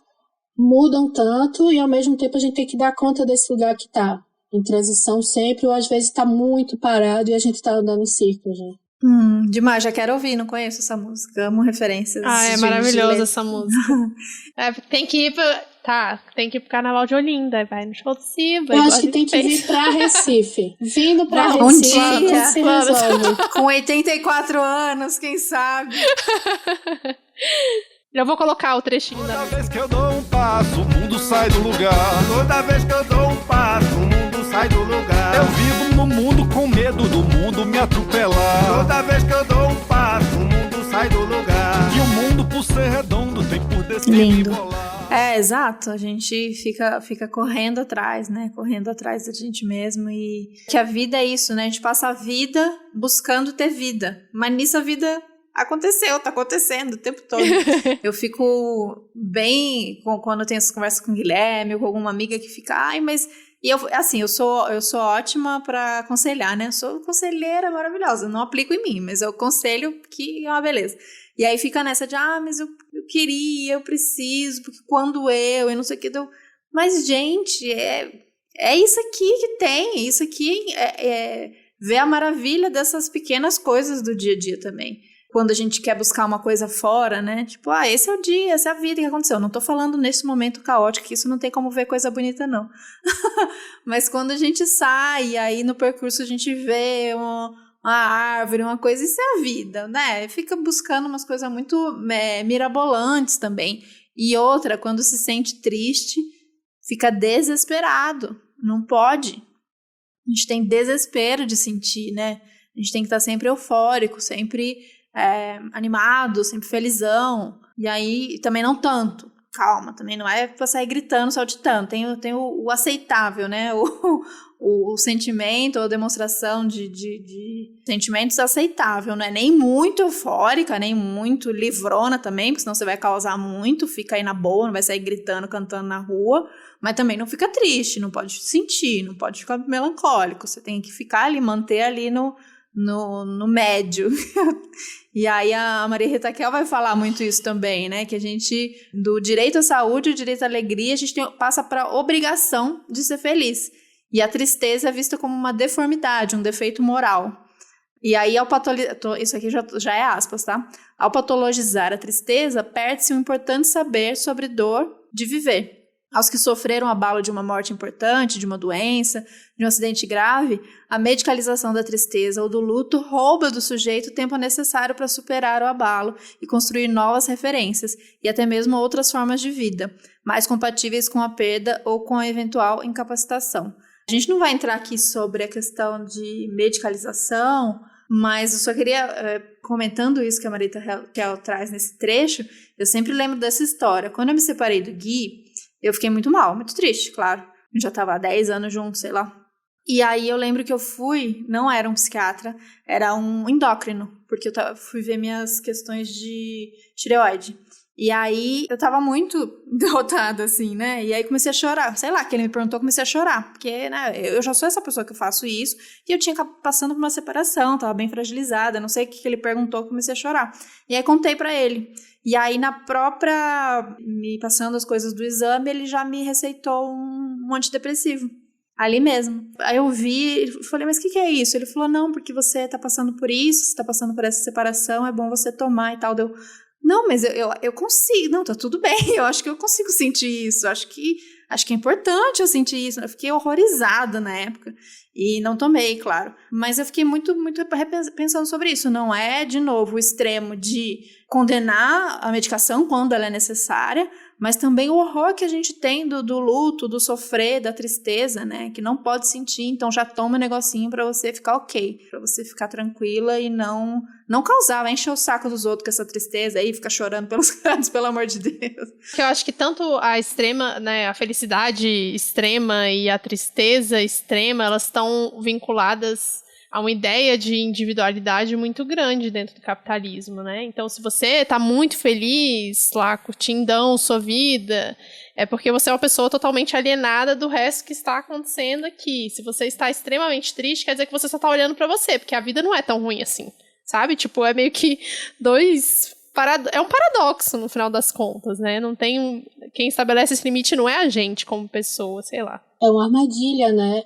muda um tanto e, ao mesmo tempo, a gente tem que dar conta desse lugar que está em transição sempre, ou às vezes está muito parado e a gente está andando em círculos, né? Demais, já quero ouvir, não conheço essa música, amo referências. É maravilhosa essa música. Tem que ir tem que ir pro Carnaval de Olinda, vai no show do Siba. Eu acho que tem que vir pra Recife. Vindo pra Recife, se resolve. Com 84 anos, quem sabe? Eu vou colocar o trechinho da Toda vez que eu dou um passo, o mundo sai do lugar. Toda vez que eu dou um passo, o mundo sai do lugar. Eu vivo no mundo com medo do mundo me atropelar. Toda vez que eu dou um passo, o mundo sai do lugar. E o mundo, por ser redondo, tem por destino me bolar. Exato, a gente fica correndo atrás, né? Correndo atrás da gente mesmo, e que a vida é isso, né? A gente passa a vida buscando ter vida, mas nisso a vida aconteceu, tá acontecendo o tempo todo. Eu fico bem quando eu tenho essas conversas com o Guilherme ou com alguma amiga que fica, mas... E eu sou ótima pra aconselhar, né? Eu sou conselheira maravilhosa, não aplico em mim, mas eu aconselho que é uma beleza. E aí fica nessa de, mas eu queria, eu preciso, porque quando eu não sei o que, mas gente, é isso aqui que tem, isso aqui ver a maravilha dessas pequenas coisas do dia a dia também. Quando a gente quer buscar uma coisa fora, né? Tipo, esse é o dia, essa é a vida que aconteceu. Eu não tô falando nesse momento caótico, que isso não tem como ver coisa bonita, não. Mas quando a gente sai, aí no percurso a gente vê uma árvore, uma coisa, isso é a vida, né? Fica buscando umas coisas muito mirabolantes também. E outra, quando se sente triste, fica desesperado. Não pode. A gente tem desespero de sentir, né? A gente tem que estar sempre eufórico, sempre animado, sempre felizão. E aí, também não tanto. Calma, também não é pra sair gritando, saltitando. Tem o aceitável, né? O sentimento, a demonstração de sentimentos aceitável, não é nem muito eufórica, nem muito livrona também, porque senão você vai causar muito, fica aí na boa, não vai sair gritando, cantando na rua, mas também não fica triste, não pode sentir, não pode ficar melancólico, você tem que ficar ali, manter ali no médio. E aí a Maria Rita Kel vai falar muito isso também, né? Que a gente, do direito à saúde, o direito à alegria, a gente passa para a obrigação de ser feliz. E a tristeza é vista como uma deformidade, um defeito moral. E aí, isso aqui já é aspas, tá? Ao patologizar a tristeza, perde-se um importante saber sobre dor de viver. Aos que sofreram abalo de uma morte importante, de uma doença, de um acidente grave, a medicalização da tristeza ou do luto rouba do sujeito o tempo necessário para superar o abalo e construir novas referências e até mesmo outras formas de vida, mais compatíveis com a perda ou com a eventual incapacitação. A gente não vai entrar aqui sobre a questão de medicalização, mas eu só queria, comentando isso que a Marita Hell traz nesse trecho, eu sempre lembro dessa história. Quando eu me separei do Gui, eu fiquei muito mal, muito triste, claro. Eu já estava há 10 anos juntos, sei lá. E aí eu lembro que eu fui, não era um psiquiatra, era um endócrino, porque eu fui ver minhas questões de tireoide. E aí eu tava muito derrotada, assim, né? E aí comecei a chorar. Sei lá, que ele me perguntou, comecei a chorar. Porque, né, eu já sou essa pessoa que eu faço isso. E eu tinha passando por uma separação, tava bem fragilizada. Não sei o que ele perguntou, comecei a chorar. E aí contei pra ele. E aí na própria, me passando as coisas do exame, ele já me receitou um antidepressivo. Ali mesmo. Aí eu vi, falei, mas o que é isso? Ele falou, não, porque você tá passando por isso, você tá passando por essa separação, é bom você tomar e tal. Deu... Não, mas eu consigo. Não, tá tudo bem. Eu acho que eu consigo sentir isso. Acho que é importante eu sentir isso. Eu fiquei horrorizada na época. E não tomei, claro. Mas eu fiquei muito, muito pensando sobre isso. Não é, de novo, o extremo de condenar a medicação quando ela é necessária, mas também o horror que a gente tem do luto, do sofrer, da tristeza, né? Que não pode sentir, então já toma um negocinho pra você ficar ok, pra você ficar tranquila e não causar, vai encher o saco dos outros com essa tristeza aí, ficar chorando pelos cantos, pelo amor de Deus. Eu acho que tanto a extrema, né, a felicidade extrema e a tristeza extrema, elas estão vinculadas a uma ideia de individualidade muito grande dentro do capitalismo, né? Então, se você tá muito feliz lá, curtindão sua vida, é porque você é uma pessoa totalmente alienada do resto que está acontecendo aqui. Se você está extremamente triste, quer dizer que você só tá olhando pra você, porque a vida não é tão ruim assim, sabe? Tipo, é meio que é um paradoxo no final das contas, né? Não tem... Quem estabelece esse limite não é a gente como pessoa, sei lá. É uma armadilha, né?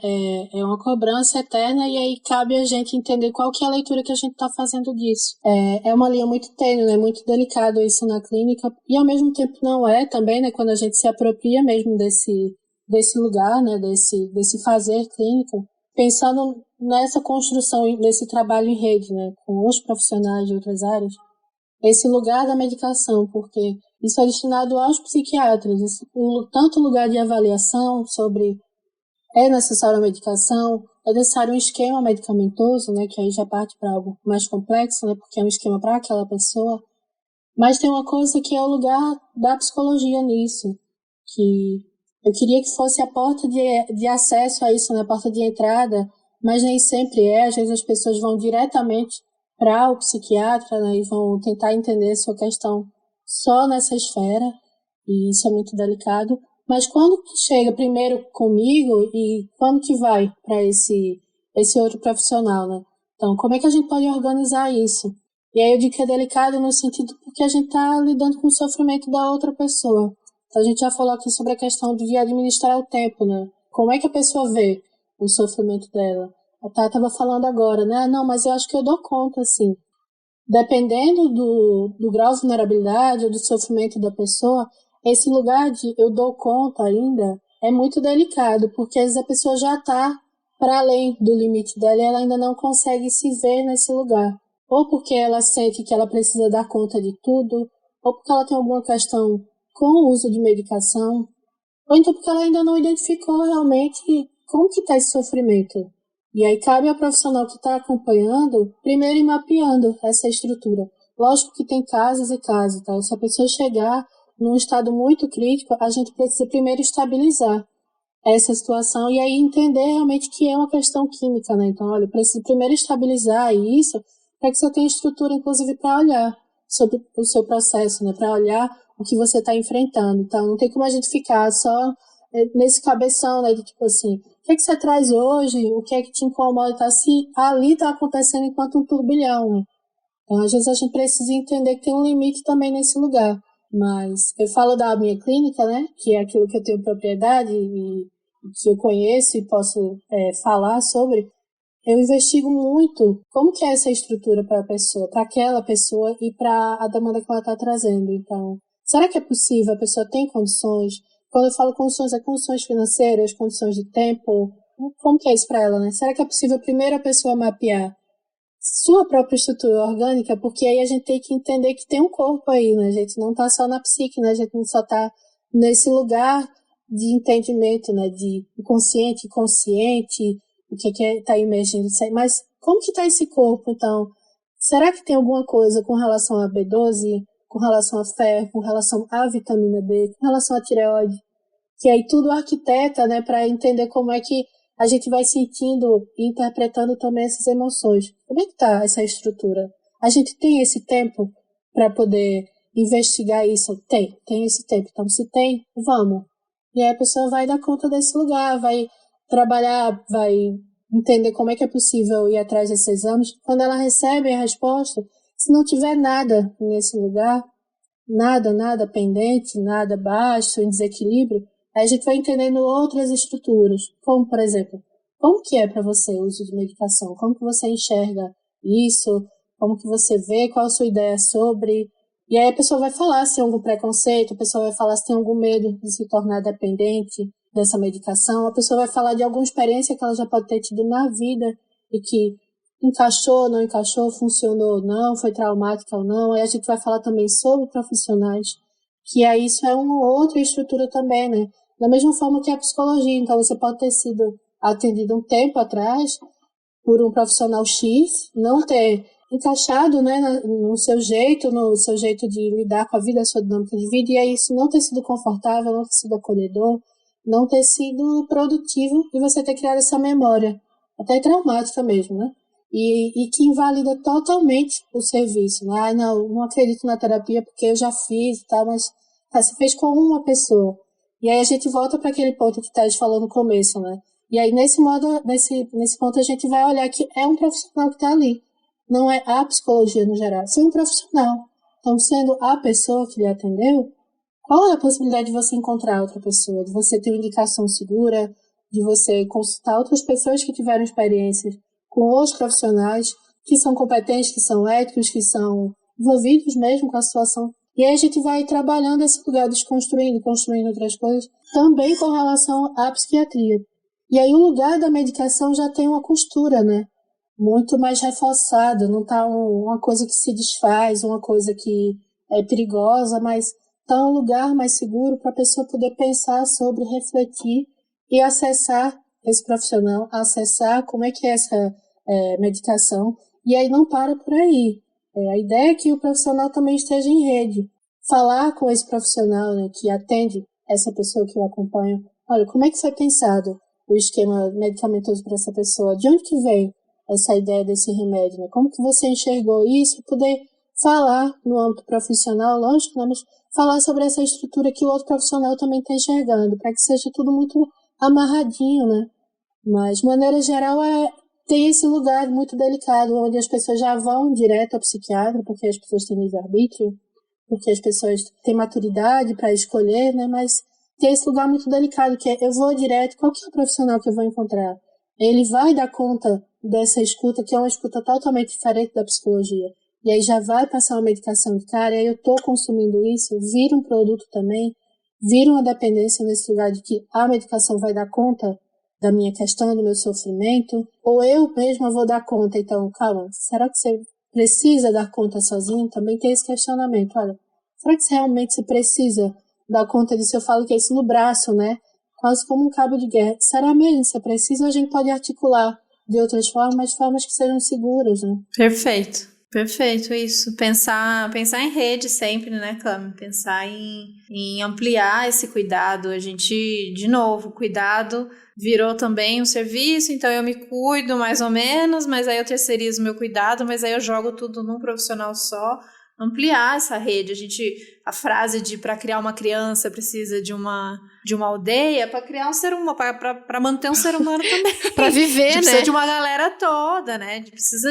É uma cobrança eterna e aí cabe a gente entender qual que é a leitura que a gente está fazendo disso. É uma linha muito tênue, né? Muito delicado isso na clínica e ao mesmo tempo não é também, né? Quando a gente se apropria mesmo desse lugar, né? Desse fazer clínico, pensando nessa construção, nesse trabalho em rede, né? Com os profissionais de outras áreas. Esse lugar da medicação, porque isso é destinado aos psiquiatras, tanto lugar de avaliação sobre é necessário a medicação, é necessário um esquema medicamentoso, né, que aí já parte para algo mais complexo, né, porque é um esquema para aquela pessoa, mas tem uma coisa que é o lugar da psicologia nisso, que eu queria que fosse a porta de acesso a isso, né, a porta de entrada, mas nem sempre é, às vezes as pessoas vão diretamente para o psiquiatra, né, e vão tentar entender a sua questão só nessa esfera, e isso é muito delicado. Mas quando que chega primeiro comigo e quando que vai para esse outro profissional, né? Então, como é que a gente pode organizar isso? E aí eu digo que é delicado no sentido porque a gente está lidando com o sofrimento da outra pessoa. Então, a gente já falou aqui sobre a questão de administrar o tempo, né? Como é que a pessoa vê o sofrimento dela? A Tata estava falando agora, né? Não, mas eu acho que eu dou conta, assim. Dependendo do grau de vulnerabilidade ou do sofrimento da pessoa, esse lugar de eu dou conta ainda é muito delicado, porque às vezes a pessoa já está para além do limite dela e ela ainda não consegue se ver nesse lugar. Ou porque ela sente que ela precisa dar conta de tudo, ou porque ela tem alguma questão com o uso de medicação, ou então porque ela ainda não identificou realmente como que está esse sofrimento. E aí cabe ao profissional que está acompanhando, primeiro ir mapeando essa estrutura. Lógico que tem casos e casos, tá? Se a pessoa chegar num estado muito crítico, a gente precisa primeiro estabilizar essa situação e aí entender realmente que é uma questão química, né? Então, olha, eu preciso primeiro estabilizar isso para que você tenha estrutura, inclusive, para olhar sobre o seu processo, né? Para olhar o que você está enfrentando. Então, não tem como a gente ficar só nesse cabeção, né? De tipo assim, o que é que você traz hoje? O que é que te incomoda? Tá? Se ali está acontecendo enquanto um turbilhão, né? Então, às vezes a gente precisa entender que tem um limite também nesse lugar. Mas eu falo da minha clínica, né? Que é aquilo que eu tenho propriedade e que eu conheço e posso falar sobre. Eu investigo muito como que é essa estrutura para a pessoa, para aquela pessoa e para a demanda que ela está trazendo. Então, será que é possível? A pessoa tem condições? Quando eu falo condições, é condições financeiras, condições de tempo. Como que é isso para ela, né? Será que é possível primeiro a pessoa mapear sua própria estrutura orgânica? Porque aí a gente tem que entender que tem um corpo aí, né? A gente não tá só na psique, né? A gente não só tá nesse lugar de entendimento, né, de consciente, inconsciente, o que está emergindo, mas como que está esse corpo, então? Será que tem alguma coisa com relação a B12, com relação a ferro, com relação à vitamina D, com relação à tireoide? Que aí tudo arquiteta, né, para entender como é que a gente vai sentindo e interpretando também essas emoções. Como é que está essa estrutura? A gente tem esse tempo para poder investigar isso? Tem esse tempo. Então, se tem, vamos. E aí a pessoa vai dar conta desse lugar, vai trabalhar, vai entender como é que é possível ir atrás desses exames. Quando ela recebe a resposta, se não tiver nada nesse lugar, nada pendente, nada baixo, em desequilíbrio, aí a gente vai entendendo outras estruturas, como, por exemplo, como que é para você o uso de medicação? Como que você enxerga isso? Como que você vê? Qual a sua ideia sobre? E aí a pessoa vai falar se tem algum preconceito, a pessoa vai falar se tem algum medo de se tornar dependente dessa medicação, a pessoa vai falar de alguma experiência que ela já pode ter tido na vida e que encaixou, não encaixou, funcionou ou não, foi traumática ou não. Aí a gente vai falar também sobre profissionais, que aí isso é uma outra estrutura também, né? Da mesma forma que a psicologia. Então você pode ter sido atendido um tempo atrás por um profissional X, não ter encaixado, né, no seu jeito de lidar com a vida, a sua dinâmica de vida, e aí isso não ter sido confortável, não ter sido acolhedor, não ter sido produtivo, e você ter criado essa memória, até traumática mesmo, né? E que invalida totalmente o serviço, né? Ah, não acredito na terapia porque eu já fiz e tal, mas você fez com uma pessoa. E aí a gente volta para aquele ponto que Thaís falou no começo, né? E aí nesse ponto a gente vai olhar que é um profissional que está ali. Não é a psicologia no geral, foi um profissional. Então, sendo a pessoa que lhe atendeu, qual é a possibilidade de você encontrar outra pessoa, de você ter uma indicação segura, de você consultar outras pessoas que tiveram experiências com outros profissionais que são competentes, que são éticos, que são envolvidos mesmo com a situação. E aí a gente vai trabalhando esse lugar, construindo outras coisas, também com relação à psiquiatria. E aí o lugar da medicação já tem uma costura, né? Muito mais reforçada, não está uma coisa que se desfaz, uma coisa que é perigosa, mas está um lugar mais seguro para a pessoa poder pensar sobre, refletir e acessar esse profissional, acessar como é que é essa medicação, e aí não para por aí. A ideia é que o profissional também esteja em rede, falar com esse profissional, né, que atende essa pessoa que o acompanha. Olha, como é que foi pensado o esquema medicamentoso para essa pessoa? De onde que vem essa ideia desse remédio, né? Como que você enxergou isso? Poder falar no âmbito profissional, lógico, né? Mas falar sobre essa estrutura que o outro profissional também está enxergando, para que seja tudo muito amarradinho, né? Mas, de maneira geral, tem esse lugar muito delicado, onde as pessoas já vão direto ao psiquiatra, porque as pessoas têm livre-arbítrio, porque as pessoas têm maturidade para escolher, né? Mas tem esse lugar muito delicado, que é, eu vou direto, qual que é o profissional que eu vou encontrar? Ele vai dar conta dessa escuta, que é uma escuta totalmente diferente da psicologia. E aí já vai passar uma medicação de cara, e aí eu estou consumindo isso, vira um produto também, vira uma dependência nesse lugar de que a medicação vai dar conta da minha questão, do meu sofrimento, ou eu mesma vou dar conta. Então, calma, será que você precisa dar conta sozinho? Também tem esse questionamento. Olha, será que realmente você precisa dar conta disso? Eu falo que é isso no braço, né? Quase como um cabo de guerra. Será mesmo que você precisa, ou a gente pode articular de outras formas, formas que sejam seguras, né? Perfeito, isso. Pensar em rede sempre, né, Cami? Pensar em ampliar esse cuidado. A gente, de novo, cuidado virou também um serviço, então eu me cuido mais ou menos, mas aí eu terceirizo meu cuidado, mas aí eu jogo tudo num profissional só. Ampliar essa rede. A frase de para criar uma criança precisa de uma aldeia, para criar um ser humano, para manter um ser humano também. Para viver, né? Precisa de uma galera toda, né?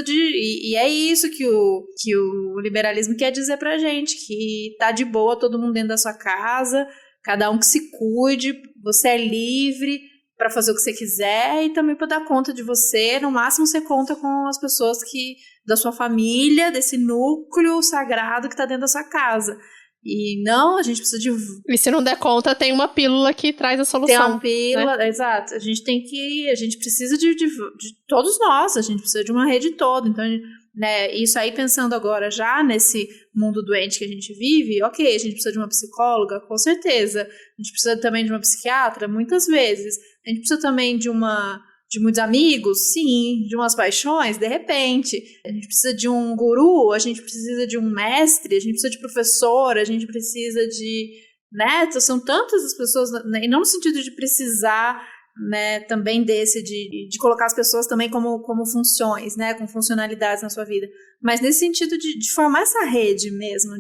E é isso que o liberalismo quer dizer pra gente, que tá de boa todo mundo dentro da sua casa, cada um que se cuide, você é livre para fazer o que você quiser e também para dar conta de você. No máximo você conta com as pessoas da sua família, desse núcleo sagrado que está dentro da sua casa. E não, a gente precisa de... E se não der conta, tem uma pílula que traz a solução. Tem uma pílula, né? Exato. A gente precisa de todos nós, a gente precisa de uma rede toda. Então, né, isso aí pensando agora já nesse mundo doente que a gente vive, ok, a gente precisa de uma psicóloga, com certeza. A gente precisa também de uma psiquiatra, muitas vezes. A gente precisa também de muitos amigos, sim, de umas paixões, de repente. A gente precisa de um guru, a gente precisa de um mestre, a gente precisa de professor, a gente precisa de... Né? São tantas as pessoas, e não no sentido de precisar, né, também de colocar as pessoas também como funções, né, com funcionalidades na sua vida, mas nesse sentido de formar essa rede mesmo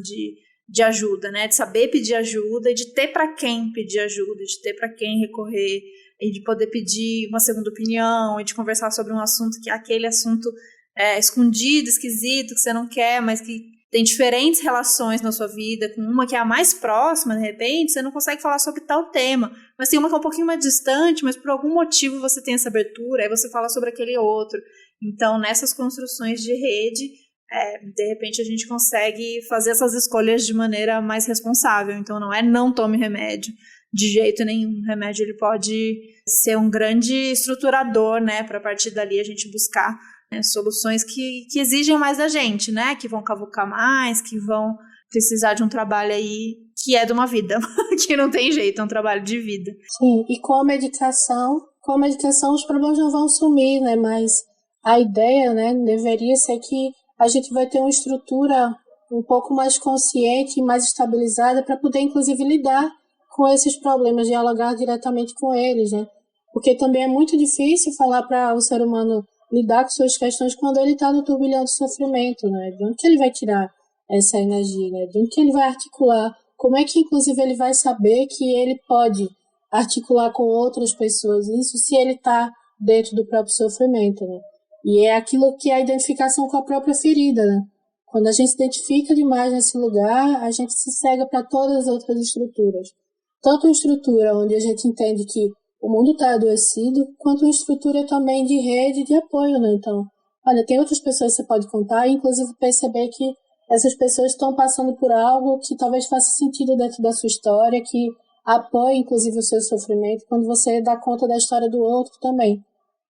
de ajuda, né, de saber pedir ajuda e de ter para quem pedir ajuda, de ter para quem recorrer, e de poder pedir uma segunda opinião, e de conversar sobre um assunto que é aquele assunto escondido, esquisito, que você não quer, mas que tem diferentes relações na sua vida, com uma que é a mais próxima, de repente, você não consegue falar sobre tal tema, mas tem uma que é um pouquinho mais distante, mas por algum motivo você tem essa abertura, aí você fala sobre aquele outro. Então, nessas construções de rede, de repente a gente consegue fazer essas escolhas de maneira mais responsável. Então, não tome remédio, de jeito nenhum. O remédio ele pode ser um grande estruturador, né, para a partir dali a gente buscar soluções que exigem mais da gente, né, que vão cavucar mais, que vão precisar de um trabalho aí que é de uma vida, que não tem jeito, é um trabalho de vida. Sim, e com a medicação os problemas não vão sumir, né, mas a ideia, né, deveria ser que a gente vai ter uma estrutura um pouco mais consciente e mais estabilizada para poder, inclusive, lidar com esses problemas, dialogar diretamente com eles, né? Porque também é muito difícil falar para o ser humano lidar com suas questões quando ele está no turbilhão de sofrimento, né? De onde que ele vai tirar essa energia, né? De onde que ele vai articular? Como é que, inclusive, ele vai saber que ele pode articular com outras pessoas isso se ele está dentro do próprio sofrimento, né? E é aquilo que é a identificação com a própria ferida, né? Quando a gente se identifica demais nesse lugar, a gente se cega para todas as outras estruturas. Tanto uma estrutura onde a gente entende que o mundo está adoecido, quanto uma estrutura também de rede de apoio, né? Então, olha, tem outras pessoas que você pode contar e, inclusive, perceber que essas pessoas estão passando por algo que talvez faça sentido dentro da sua história, que apoie, inclusive, o seu sofrimento, quando você dá conta da história do outro também.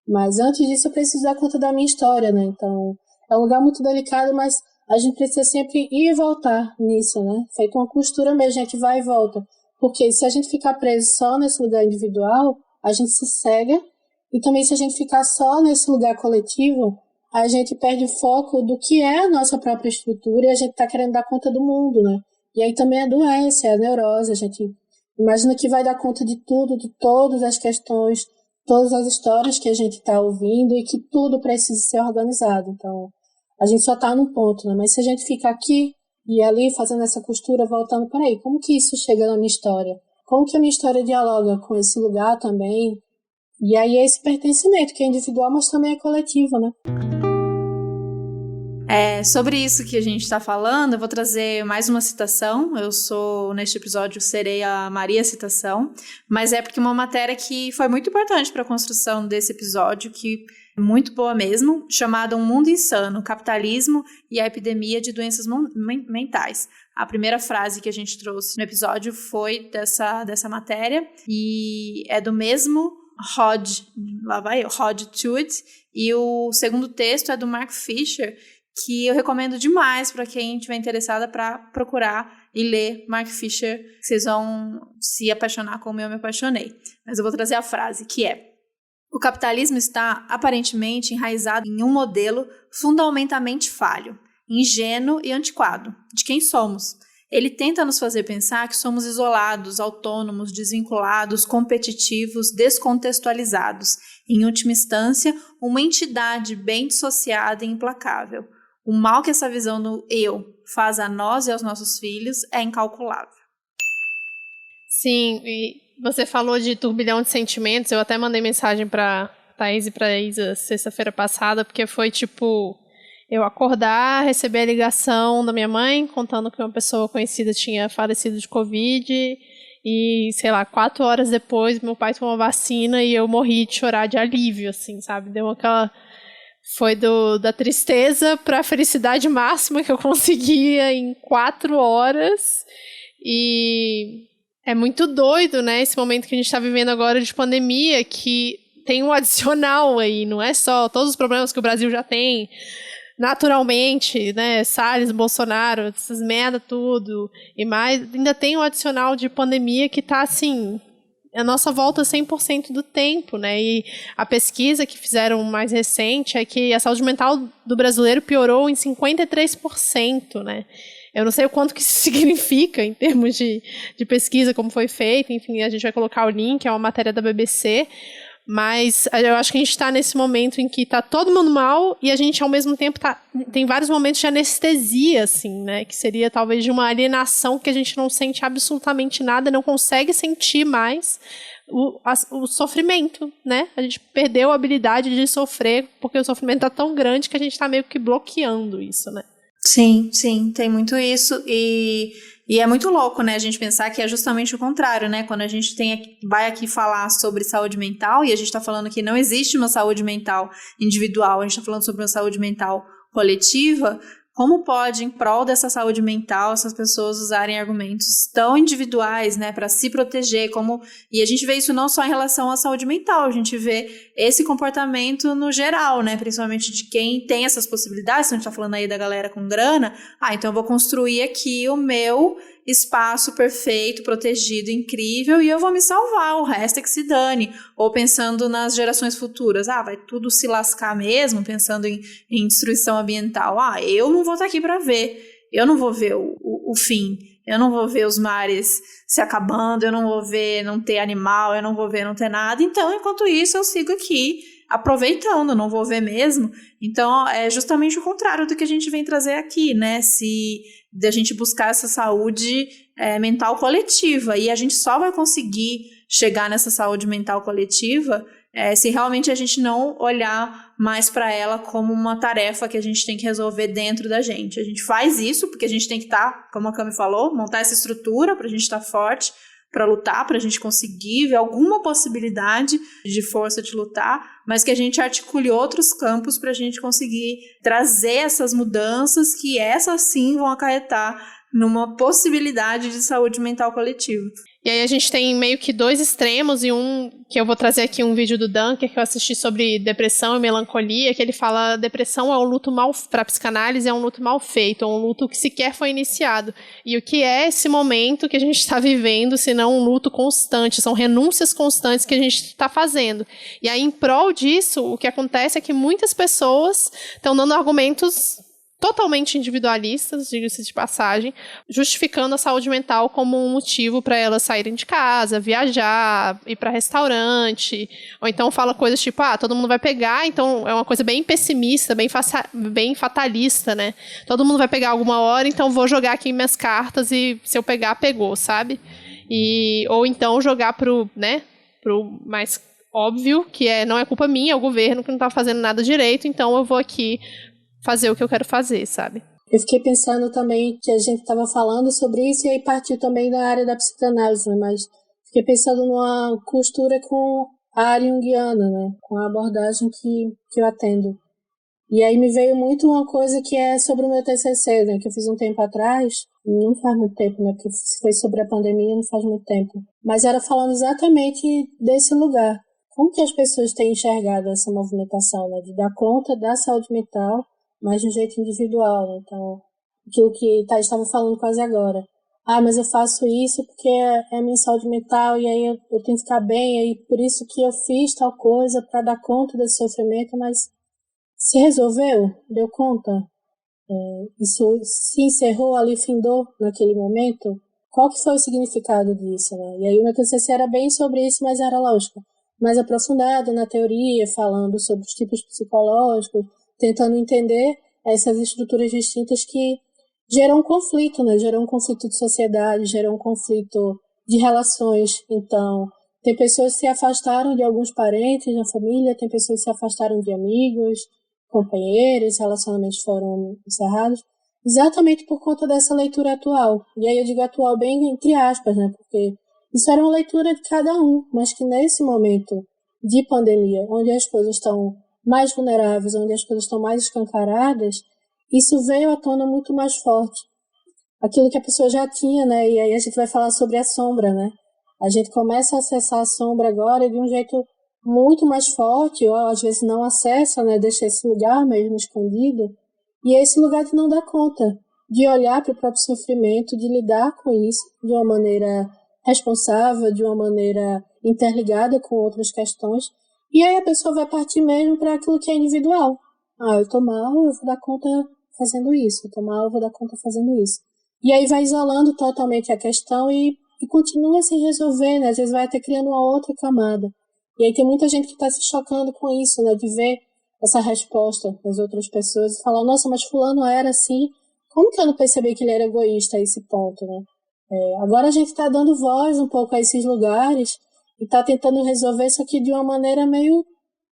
Mas, antes disso, eu preciso dar conta da minha história, né? Então, é um lugar muito delicado, mas a gente precisa sempre ir e voltar nisso, né? Feito uma costura mesmo, a gente vai e volta. Porque se a gente ficar preso só nesse lugar individual, a gente se cega. E também se a gente ficar só nesse lugar coletivo, a gente perde o foco do que é a nossa própria estrutura e a gente está querendo dar conta do mundo, né? E aí também a doença, a neurose. A gente imagina que vai dar conta de tudo, de todas as questões, todas as histórias que a gente está ouvindo e que tudo precisa ser organizado. Então, a gente só está num ponto, né? Mas se a gente fica aqui e ali fazendo essa costura, voltando, peraí, como que isso chega na minha história? Como que a minha história dialoga com esse lugar também? E aí é esse pertencimento, que é individual, mas também é coletivo, né? Sobre isso que a gente está falando, eu vou trazer mais uma citação. Neste episódio, serei a Maria Citação, mas é porque uma matéria que foi muito importante para a construção desse episódio, que é muito boa mesmo, chamada Um Mundo Insano, Capitalismo e a Epidemia de Doenças Mentais. A primeira frase que a gente trouxe no episódio foi dessa matéria, e é do mesmo Rod Tude, e o segundo texto é do Mark Fisher, que eu recomendo demais para quem estiver interessada para procurar e ler Mark Fisher, que vocês vão se apaixonar como eu me apaixonei. Mas eu vou trazer a frase, que é: o capitalismo está aparentemente enraizado em um modelo fundamentalmente falho, ingênuo e antiquado, de quem somos. Ele tenta nos fazer pensar que somos isolados, autônomos, desvinculados, competitivos, descontextualizados. Em última instância, uma entidade bem dissociada e implacável. O mal que essa visão do eu faz a nós e aos nossos filhos é incalculável. Sim, e você falou de turbilhão de sentimentos. Eu até mandei mensagem pra Thaís e pra Isa sexta-feira passada, porque foi tipo eu acordar, receber a ligação da minha mãe contando que uma pessoa conhecida tinha falecido de Covid e, sei lá, 4 horas depois meu pai tomou vacina e eu morri de chorar de alívio, assim, sabe? Deu aquela Foi da tristeza para a felicidade máxima que eu conseguia em 4 horas. E é muito doido, né? Esse momento que a gente está vivendo agora de pandemia, que tem um adicional aí, não é só todos os problemas que o Brasil já tem naturalmente, né? Salles, Bolsonaro, essas merda tudo. E mais, ainda tem um adicional de pandemia que tá assim, a nossa volta 100% do tempo, né? E a pesquisa que fizeram mais recente é que a saúde mental do brasileiro piorou em 53%, né? Eu não sei o quanto que isso significa em termos de pesquisa, como foi feito, enfim, a gente vai colocar o link, é uma matéria da BBC, mas eu acho que a gente está nesse momento em que está todo mundo mal e a gente, ao mesmo tempo, tem vários momentos de anestesia, assim, né? Que seria talvez de uma alienação que a gente não sente absolutamente nada, não consegue sentir mais o sofrimento, né? A gente perdeu a habilidade de sofrer porque o sofrimento está tão grande que a gente está meio que bloqueando isso, né? Sim, tem muito isso e é muito louco, né, a gente pensar que é justamente o contrário, né, quando a gente vai aqui falar sobre saúde mental e a gente tá falando que não existe uma saúde mental individual, a gente tá falando sobre uma saúde mental coletiva. Como pode, em prol dessa saúde mental, essas pessoas usarem argumentos tão individuais, né, para se proteger, e a gente vê isso não só em relação à saúde mental, a gente vê esse comportamento no geral, né, principalmente de quem tem essas possibilidades. Então a gente tá falando aí da galera com grana, então eu vou construir aqui o meu espaço perfeito, protegido, incrível, e eu vou me salvar, o resto é que se dane. Ou pensando nas gerações futuras, vai tudo se lascar mesmo, pensando em destruição ambiental. Eu não vou estar aqui para ver, eu não vou ver o fim, eu não vou ver os mares se acabando, eu não vou ver não ter animal, eu não vou ver não ter nada. Então, enquanto isso, eu sigo aqui aproveitando, não vou ver mesmo. Então, é justamente o contrário do que a gente vem trazer aqui, né? De a gente buscar essa saúde mental coletiva. E a gente só vai conseguir chegar nessa saúde mental coletiva se realmente a gente não olhar mais para ela como uma tarefa que a gente tem que resolver dentro da gente. A gente faz isso porque a gente tem que estar, como a Cami falou, montar essa estrutura para a gente estar forte, para lutar, para a gente conseguir ver alguma possibilidade de força de lutar, mas que a gente articule outros campos para a gente conseguir trazer essas mudanças que essas sim vão acarretar numa possibilidade de saúde mental coletiva. E aí a gente tem meio que 2 extremos, e que eu vou trazer aqui um vídeo do Dunker que eu assisti sobre depressão e melancolia, que ele fala: depressão é um luto para psicanálise, é um luto mal feito, é um luto que sequer foi iniciado. E o que é esse momento que a gente está vivendo, se não um luto constante? São renúncias constantes que a gente está fazendo. E aí, em prol disso, o que acontece é que muitas pessoas estão dando argumentos totalmente individualistas, diga-se de passagem, justificando a saúde mental como um motivo para elas saírem de casa, viajar, ir para restaurante, ou então fala coisas tipo, todo mundo vai pegar, então é uma coisa bem pessimista, bem fatalista, né? Todo mundo vai pegar alguma hora, então vou jogar aqui minhas cartas e se eu pegar, pegou, sabe? Ou então jogar pro mais óbvio, que não é culpa minha, é o governo que não tá fazendo nada direito, então eu vou aqui fazer o que eu quero fazer, sabe? Eu fiquei pensando também que a gente estava falando sobre isso e aí partiu também da área da psicanálise, né? Mas fiquei pensando numa costura com a área junguiana, né? Com a abordagem que eu atendo. E aí me veio muito uma coisa que é sobre o meu TCC, né? Que eu fiz um tempo atrás, não faz muito tempo, né? Porque foi sobre a pandemia, não faz muito tempo. Mas era falando exatamente desse lugar. Como que as pessoas têm enxergado essa movimentação, né? De dar conta da saúde mental, mas de um jeito individual, né? Então, aquilo que Thaís estava falando quase agora. Mas eu faço isso porque é a minha saúde mental e aí eu tenho que ficar bem, e aí por isso que eu fiz tal coisa para dar conta desse sofrimento, mas se resolveu? Deu conta? Isso se encerrou ali, findou naquele momento? Qual que foi o significado disso, né? E aí o meu TCC era bem sobre isso, mas era lógico, mais aprofundado na teoria, falando sobre os tipos psicológicos, tentando entender essas estruturas distintas que geram um conflito, né? Geram um conflito de sociedade, geram um conflito de relações. Então, tem pessoas que se afastaram de alguns parentes na família, tem pessoas que se afastaram de amigos, companheiros, relacionamentos foram encerrados, exatamente por conta dessa leitura atual. E aí eu digo atual bem entre aspas, né? Porque isso era uma leitura de cada um, mas que nesse momento de pandemia, onde as coisas estão mais vulneráveis, onde as coisas estão mais escancaradas, isso veio à tona muito mais forte. Aquilo que a pessoa já tinha, né? E aí a gente vai falar sobre a sombra, né? A gente começa a acessar a sombra agora de um jeito muito mais forte, ou às vezes não acessa, né? Deixa esse lugar mesmo escondido. E é esse lugar de não dar conta, de olhar para o próprio sofrimento, de lidar com isso de uma maneira responsável, de uma maneira interligada com outras questões. E aí a pessoa vai partir mesmo para aquilo que é individual. Eu tô mal, eu vou dar conta fazendo isso. Eu tô mal, eu vou dar conta fazendo isso. E aí vai isolando totalmente a questão e continua sem resolver, né? Às vezes vai até criando uma outra camada. E aí tem muita gente que está se chocando com isso, né? De ver essa resposta das outras pessoas e falar, nossa, mas fulano era assim, como que eu não percebi que ele era egoísta a esse ponto, né? Agora a gente está dando voz um pouco a esses lugares e está tentando resolver isso aqui de uma maneira meio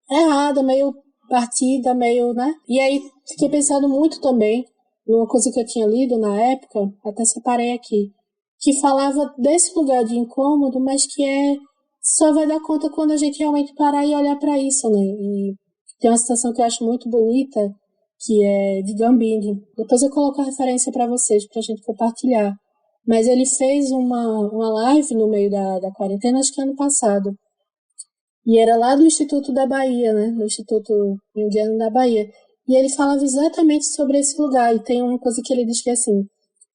errada, meio partida, meio, né? E aí fiquei pensando muito também numa coisa que eu tinha lido na época, até separei aqui, que falava desse lugar de incômodo, mas que só vai dar conta quando a gente realmente parar e olhar para isso, né? E tem uma citação que eu acho muito bonita, que é de Gambini. Depois eu coloco a referência para vocês, para a gente compartilhar. Mas ele fez uma live no meio da quarentena, acho que ano passado. E era lá do Instituto da Bahia, né? Do Instituto Indiano da Bahia. E ele falava exatamente sobre esse lugar. E tem uma coisa que ele diz que é assim: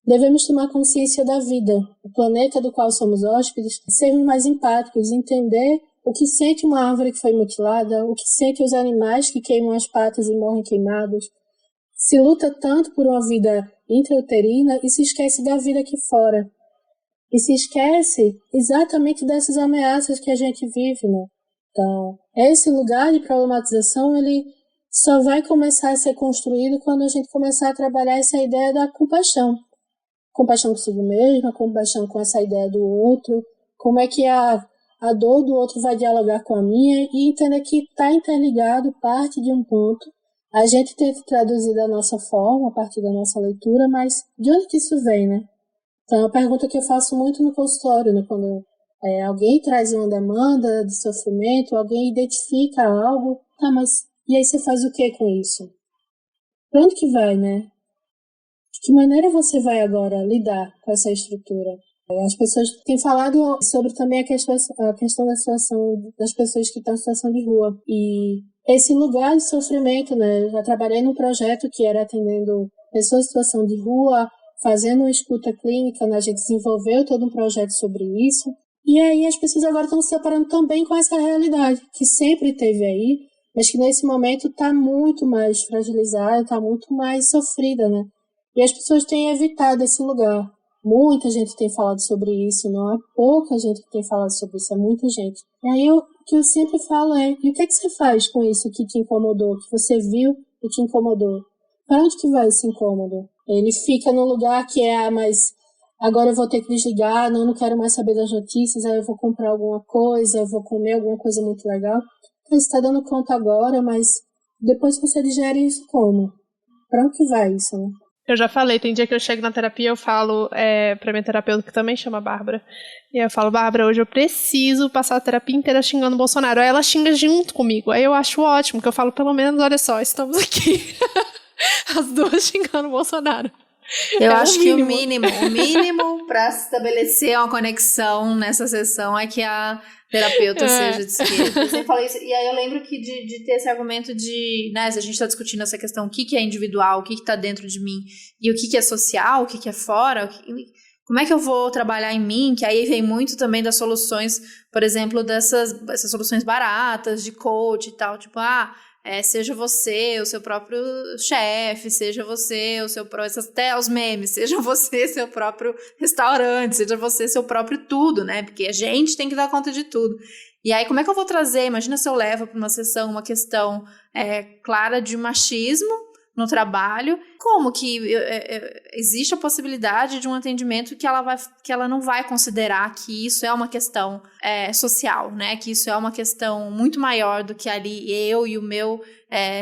devemos tomar consciência da vida, o planeta do qual somos hóspedes, sermos mais empáticos, entender o que sente uma árvore que foi mutilada, o que sente os animais que queimam as patas e morrem queimados. Se luta tanto por uma vida intrauterina e se esquece da vida aqui fora. E se esquece exatamente dessas ameaças que a gente vive, né? Então, esse lugar de problematização, ele só vai começar a ser construído quando a gente começar a trabalhar essa ideia da compaixão. Compaixão consigo mesma, compaixão com essa ideia do outro, como é que a dor do outro vai dialogar com a minha e entender que está interligado, parte de um ponto. A gente tenta traduzir da nossa forma, a partir da nossa leitura, mas de onde que isso vem, né? Então, é uma pergunta que eu faço muito no consultório, né? Quando alguém traz uma demanda de sofrimento, alguém identifica algo, tá, mas e aí você faz o que com isso? Pra onde que vai, né? De que maneira você vai agora lidar com essa estrutura? As pessoas têm falado sobre também a questão da situação das pessoas que estão em situação de rua. E esse lugar de sofrimento, né? Eu já trabalhei num projeto que era atendendo pessoas em situação de rua, fazendo uma escuta clínica, né? A gente desenvolveu todo um projeto sobre isso. E aí as pessoas agora estão se separando também com essa realidade, que sempre teve aí, mas que nesse momento está muito mais fragilizada, está muito mais sofrida, né? E as pessoas têm evitado esse lugar. Muita gente tem falado sobre isso, não há pouca gente que tem falado sobre isso, é muita gente. E aí o que eu sempre falo e o que você faz com isso que te incomodou, que você viu e te incomodou? Para onde que vai esse incômodo? Ele fica num lugar que mas agora eu vou ter que desligar, não quero mais saber das notícias, aí eu vou comprar alguma coisa, eu vou comer alguma coisa muito legal. Então, você está dando conta agora, mas depois você digere isso como? Para onde que vai isso, né? Eu já falei, tem dia que eu chego na terapia, eu falo pra minha terapeuta, que também chama Bárbara, e eu falo, Bárbara, hoje eu preciso passar a terapia inteira xingando o Bolsonaro. Aí ela xinga junto comigo, aí eu acho ótimo, que eu falo, pelo menos, olha só, estamos aqui, as duas xingando o Bolsonaro. Eu acho que o mínimo para estabelecer uma conexão nessa sessão é que a terapeuta seja de esquerda. Eu sempre falei isso, e aí eu lembro que de ter esse argumento de, né, se a gente está discutindo essa questão, o que é individual, o que está dentro de mim, e o que é social, o que é fora, como é que eu vou trabalhar em mim, que aí vem muito também das soluções, por exemplo, essas soluções baratas, de coach e tal, tipo, seja você o seu próprio chefe, seja você o seu próprio, até os memes, seja você seu próprio restaurante, seja você seu próprio tudo, né? Porque a gente tem que dar conta de tudo. E aí, como é que eu vou trazer? Imagina se eu levo para uma sessão uma questão clara de machismo no trabalho, como que existe a possibilidade de um atendimento que ela não vai considerar que isso é uma questão social, né? Que isso é uma questão muito maior do que ali eu e o meu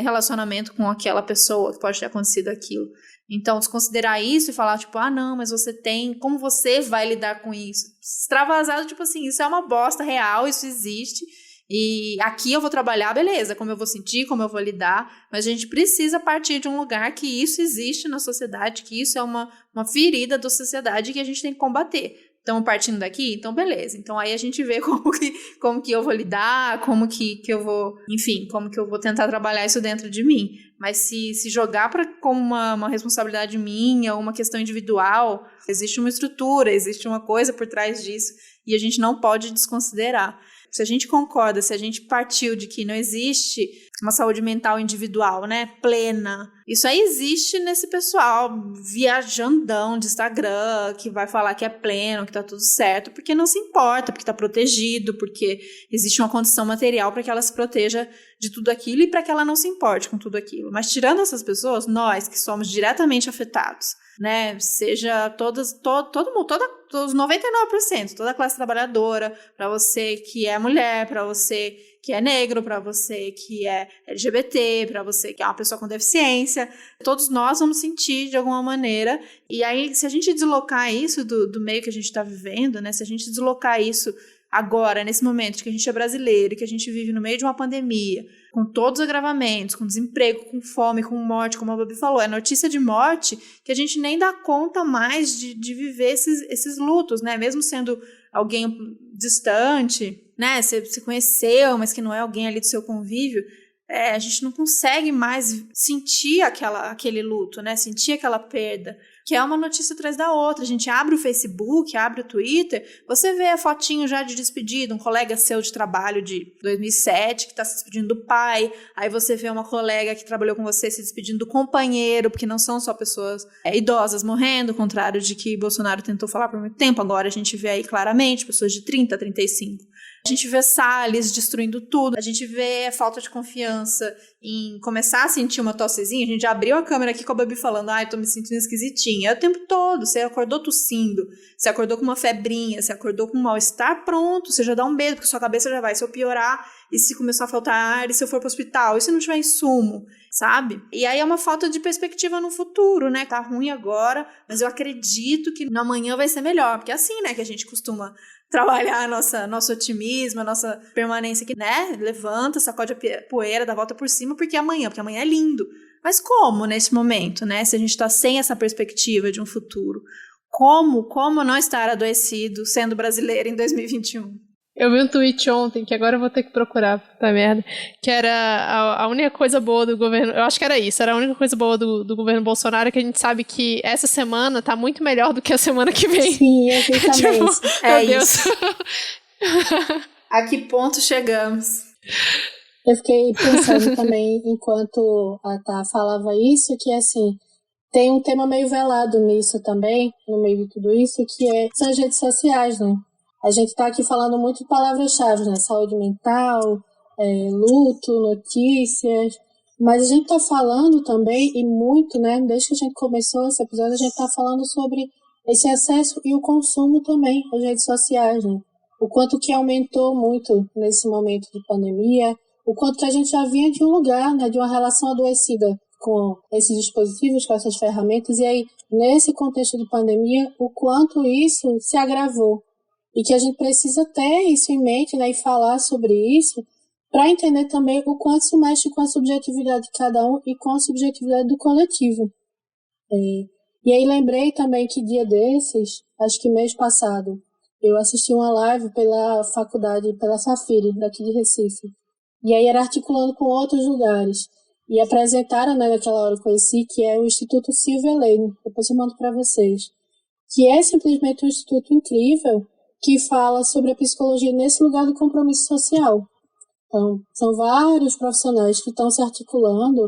relacionamento com aquela pessoa, que pode ter acontecido aquilo. Então, desconsiderar isso e falar, tipo, não, mas você tem, como você vai lidar com isso? Extravasado, tipo assim, isso é uma bosta real, isso existe, E aqui eu vou trabalhar, beleza, como eu vou sentir, como eu vou lidar, mas a gente precisa partir de um lugar que isso existe na sociedade, que isso é uma ferida da sociedade que a gente tem que combater. Estamos partindo daqui? Então, beleza. Então, aí a gente vê como que eu vou lidar, como que eu vou... Enfim, como que eu vou tentar trabalhar isso dentro de mim. Mas se jogar como uma responsabilidade minha, ou uma questão individual, existe uma estrutura, existe uma coisa por trás disso, e a gente não pode desconsiderar. Se a gente concorda, se a gente partiu de que não existe uma saúde mental individual, né, plena, isso aí existe nesse pessoal viajandão de Instagram, que vai falar que é pleno, que tá tudo certo, porque não se importa, porque tá protegido, porque existe uma condição material para que ela se proteja de tudo aquilo e para que ela não se importe com tudo aquilo. Mas tirando essas pessoas, nós que somos diretamente afetados, né, seja todo mundo, todos 99%, toda a classe trabalhadora, para você que é mulher, para você que é negro, para você que é LGBT, para você que é uma pessoa com deficiência, todos nós vamos sentir de alguma maneira. E aí, se a gente deslocar isso do meio que a gente está vivendo, né, se a gente deslocar isso agora, nesse momento que a gente é brasileiro, que a gente vive no meio de uma pandemia, com todos os agravamentos, com desemprego, com fome, com morte, como a Babi falou, é notícia de morte que a gente nem dá conta mais de viver esses lutos, né? Mesmo sendo alguém distante, né? Você conheceu, mas que não é alguém ali do seu convívio, a gente não consegue mais sentir aquele luto, né? Sentir aquela perda, que é uma notícia atrás da outra. A gente abre o Facebook, abre o Twitter, você vê a fotinho já de despedida, um colega seu de trabalho de 2007 que está se despedindo do pai, aí você vê uma colega que trabalhou com você se despedindo do companheiro, porque não são só pessoas idosas morrendo, ao contrário de que Bolsonaro tentou falar por muito tempo, agora a gente vê aí claramente pessoas de 30, 35. A gente vê Salles destruindo tudo, a gente vê a falta de confiança em começar a sentir uma tossezinha. A gente já abriu a câmera aqui com a Babi falando, tô me sentindo esquisitinha. É o tempo todo, você acordou tossindo, você acordou com uma febrinha, você acordou com um mal-estar, pronto, você já dá um medo, porque sua cabeça já vai, se eu piorar, e se começar a faltar ar, e se eu for pro hospital, e se não tiver insumo, sabe? E aí é uma falta de perspectiva no futuro, né? Tá ruim agora, mas eu acredito que no amanhã vai ser melhor, porque é assim, né, que a gente costuma trabalhar nosso otimismo, a nossa permanência aqui, né? Levanta, sacode a poeira, dá a volta por cima, porque amanhã é lindo. Mas como nesse momento, né? Se a gente tá sem essa perspectiva de um futuro, como não estar adoecido sendo brasileiro em 2021? Eu vi um tweet ontem, que agora eu vou ter que procurar, puta merda, que era a única coisa boa do governo, eu acho que era isso, era a única coisa boa do governo Bolsonaro, que a gente sabe que essa semana tá muito melhor do que a semana que vem. Sim, exatamente. Tipo, meu Deus. A que ponto chegamos? Eu fiquei pensando também, enquanto a Tá falava isso, que assim, tem um tema meio velado nisso também, no meio de tudo isso, que são as redes sociais, né? A gente está aqui falando muito de palavras-chave, né? Saúde mental, luto, notícias, mas a gente está falando também, e muito, né? Desde que a gente começou esse episódio, a gente está falando sobre esse acesso e o consumo também às redes sociais, né? O quanto que aumentou muito nesse momento de pandemia, o quanto que a gente já vinha de um lugar, né? De uma relação adoecida com esses dispositivos, com essas ferramentas, e aí, nesse contexto de pandemia, o quanto isso se agravou. E que a gente precisa ter isso em mente, né, e falar sobre isso para entender também o quanto se mexe com a subjetividade de cada um e com a subjetividade do coletivo. E aí lembrei também que dia desses, acho que mês passado, eu assisti uma live pela faculdade, pela Safiri, daqui de Recife. E aí era articulando com outros lugares. E apresentaram, né, naquela hora que eu conheci, que é o Instituto Silvia Lane. Depois eu mando para vocês. Que é simplesmente um instituto incrível que fala sobre a psicologia nesse lugar do compromisso social. Então, são vários profissionais que estão se articulando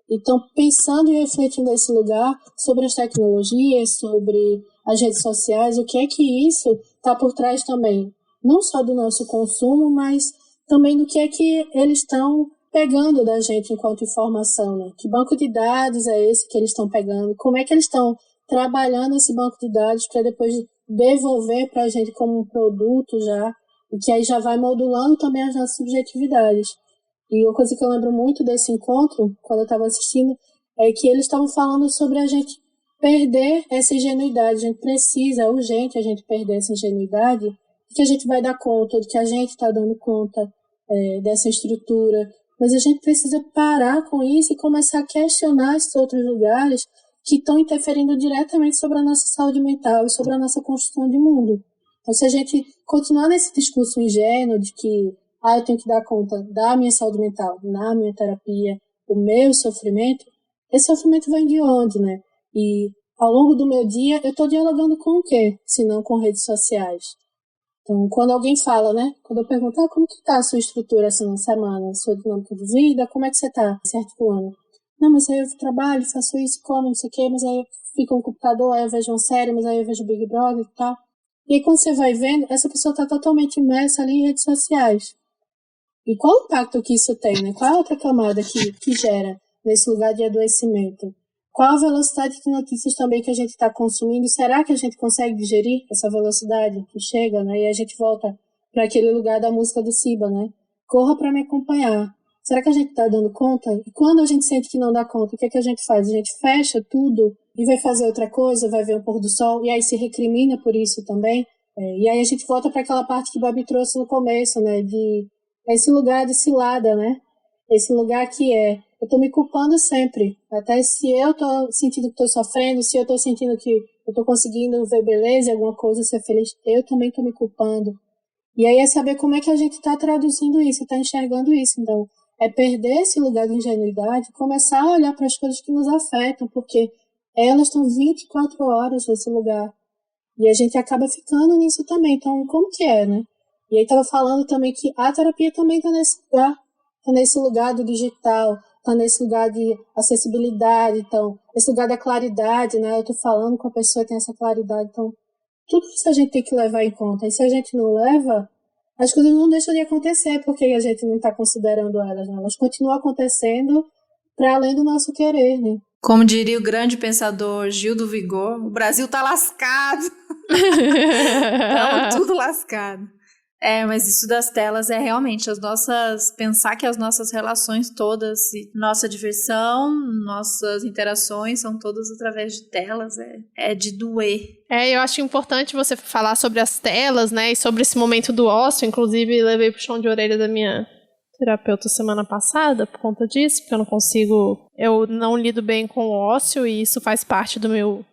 e estão pensando e refletindo nesse lugar sobre as tecnologias, sobre as redes sociais, o que é que isso está por trás também, não só do nosso consumo, mas também do que é que eles estão pegando da gente enquanto informação, né? Que banco de dados é esse que eles estão pegando? Como é que eles estão trabalhando esse banco de dados para depois devolver para a gente como um produto já, e que aí já vai modulando também as nossas subjetividades. E uma coisa que eu lembro muito desse encontro, quando eu estava assistindo, é que eles estavam falando sobre a gente perder essa ingenuidade. A gente precisa, é urgente a gente perder essa ingenuidade, de que a gente vai dar conta, de que a gente está dando conta, dessa estrutura, mas a gente precisa parar com isso e começar a questionar esses outros lugares que estão interferindo diretamente sobre a nossa saúde mental e sobre a nossa construção de mundo. Então, se a gente continuar nesse discurso ingênuo de que eu tenho que dar conta da minha saúde mental, na minha terapia, o meu sofrimento, esse sofrimento vem de onde, né? E ao longo do meu dia, eu estou dialogando com o quê? Se não com redes sociais. Então, quando alguém fala, né? Quando eu pergunto, como que está a sua estrutura assim na semana, a sua dinâmica de vida, como é que você está se articulando? Não, mas aí eu trabalho, faço isso, como, não sei o quê, mas aí eu fico no computador, aí eu vejo uma série, mas aí eu vejo Big Brother e tal. E aí quando você vai vendo, essa pessoa está totalmente imersa ali em redes sociais. E qual o impacto que isso tem, né? Qual a outra camada que gera nesse lugar de adoecimento? Qual a velocidade de notícias também que a gente está consumindo? Será que a gente consegue digerir essa velocidade que chega, né? E a gente volta para aquele lugar da música do Siba, né? Corra para me acompanhar. Será que a gente está dando conta? E quando a gente sente que não dá conta, o que é que a gente faz? A gente fecha tudo e vai fazer outra coisa, vai ver o pôr do sol, e aí se recrimina por isso também. E aí a gente volta para aquela parte que o Babi trouxe no começo, né? De esse lugar de cilada, né? Esse lugar que eu tô me culpando sempre. Até se eu tô sentindo que tô sofrendo, se eu tô sentindo que eu tô conseguindo ver beleza em alguma coisa, ser feliz, eu também tô me culpando. E aí é saber como é que a gente tá traduzindo isso, tá enxergando isso. Então, é perder esse lugar de ingenuidade, começar a olhar para as coisas que nos afetam, porque elas estão 24 horas nesse lugar. E a gente acaba ficando nisso também. Então, como que é, né? E aí tava falando também que a terapia também tá nesse lugar. Tá nesse lugar do digital, tá nesse lugar de acessibilidade, então, esse lugar da claridade, né? Eu tô falando com a pessoa que tem essa claridade. Então, tudo isso a gente tem que levar em conta. E se a gente não leva, as coisas não deixam de acontecer, porque a gente não está considerando elas, né? Elas continuam acontecendo para além do nosso querer, né? Como diria o grande pensador Gil do Vigor, o Brasil tá lascado. Estamos tudo lascado. Mas isso das telas é realmente pensar que as nossas relações todas, nossa diversão, nossas interações são todas através de telas, é de doer. Eu acho importante você falar sobre as telas, né, e sobre esse momento do ócio. Inclusive, levei puxão de orelha da minha terapeuta semana passada por conta disso, porque eu não lido bem com o ócio, e isso faz parte do meu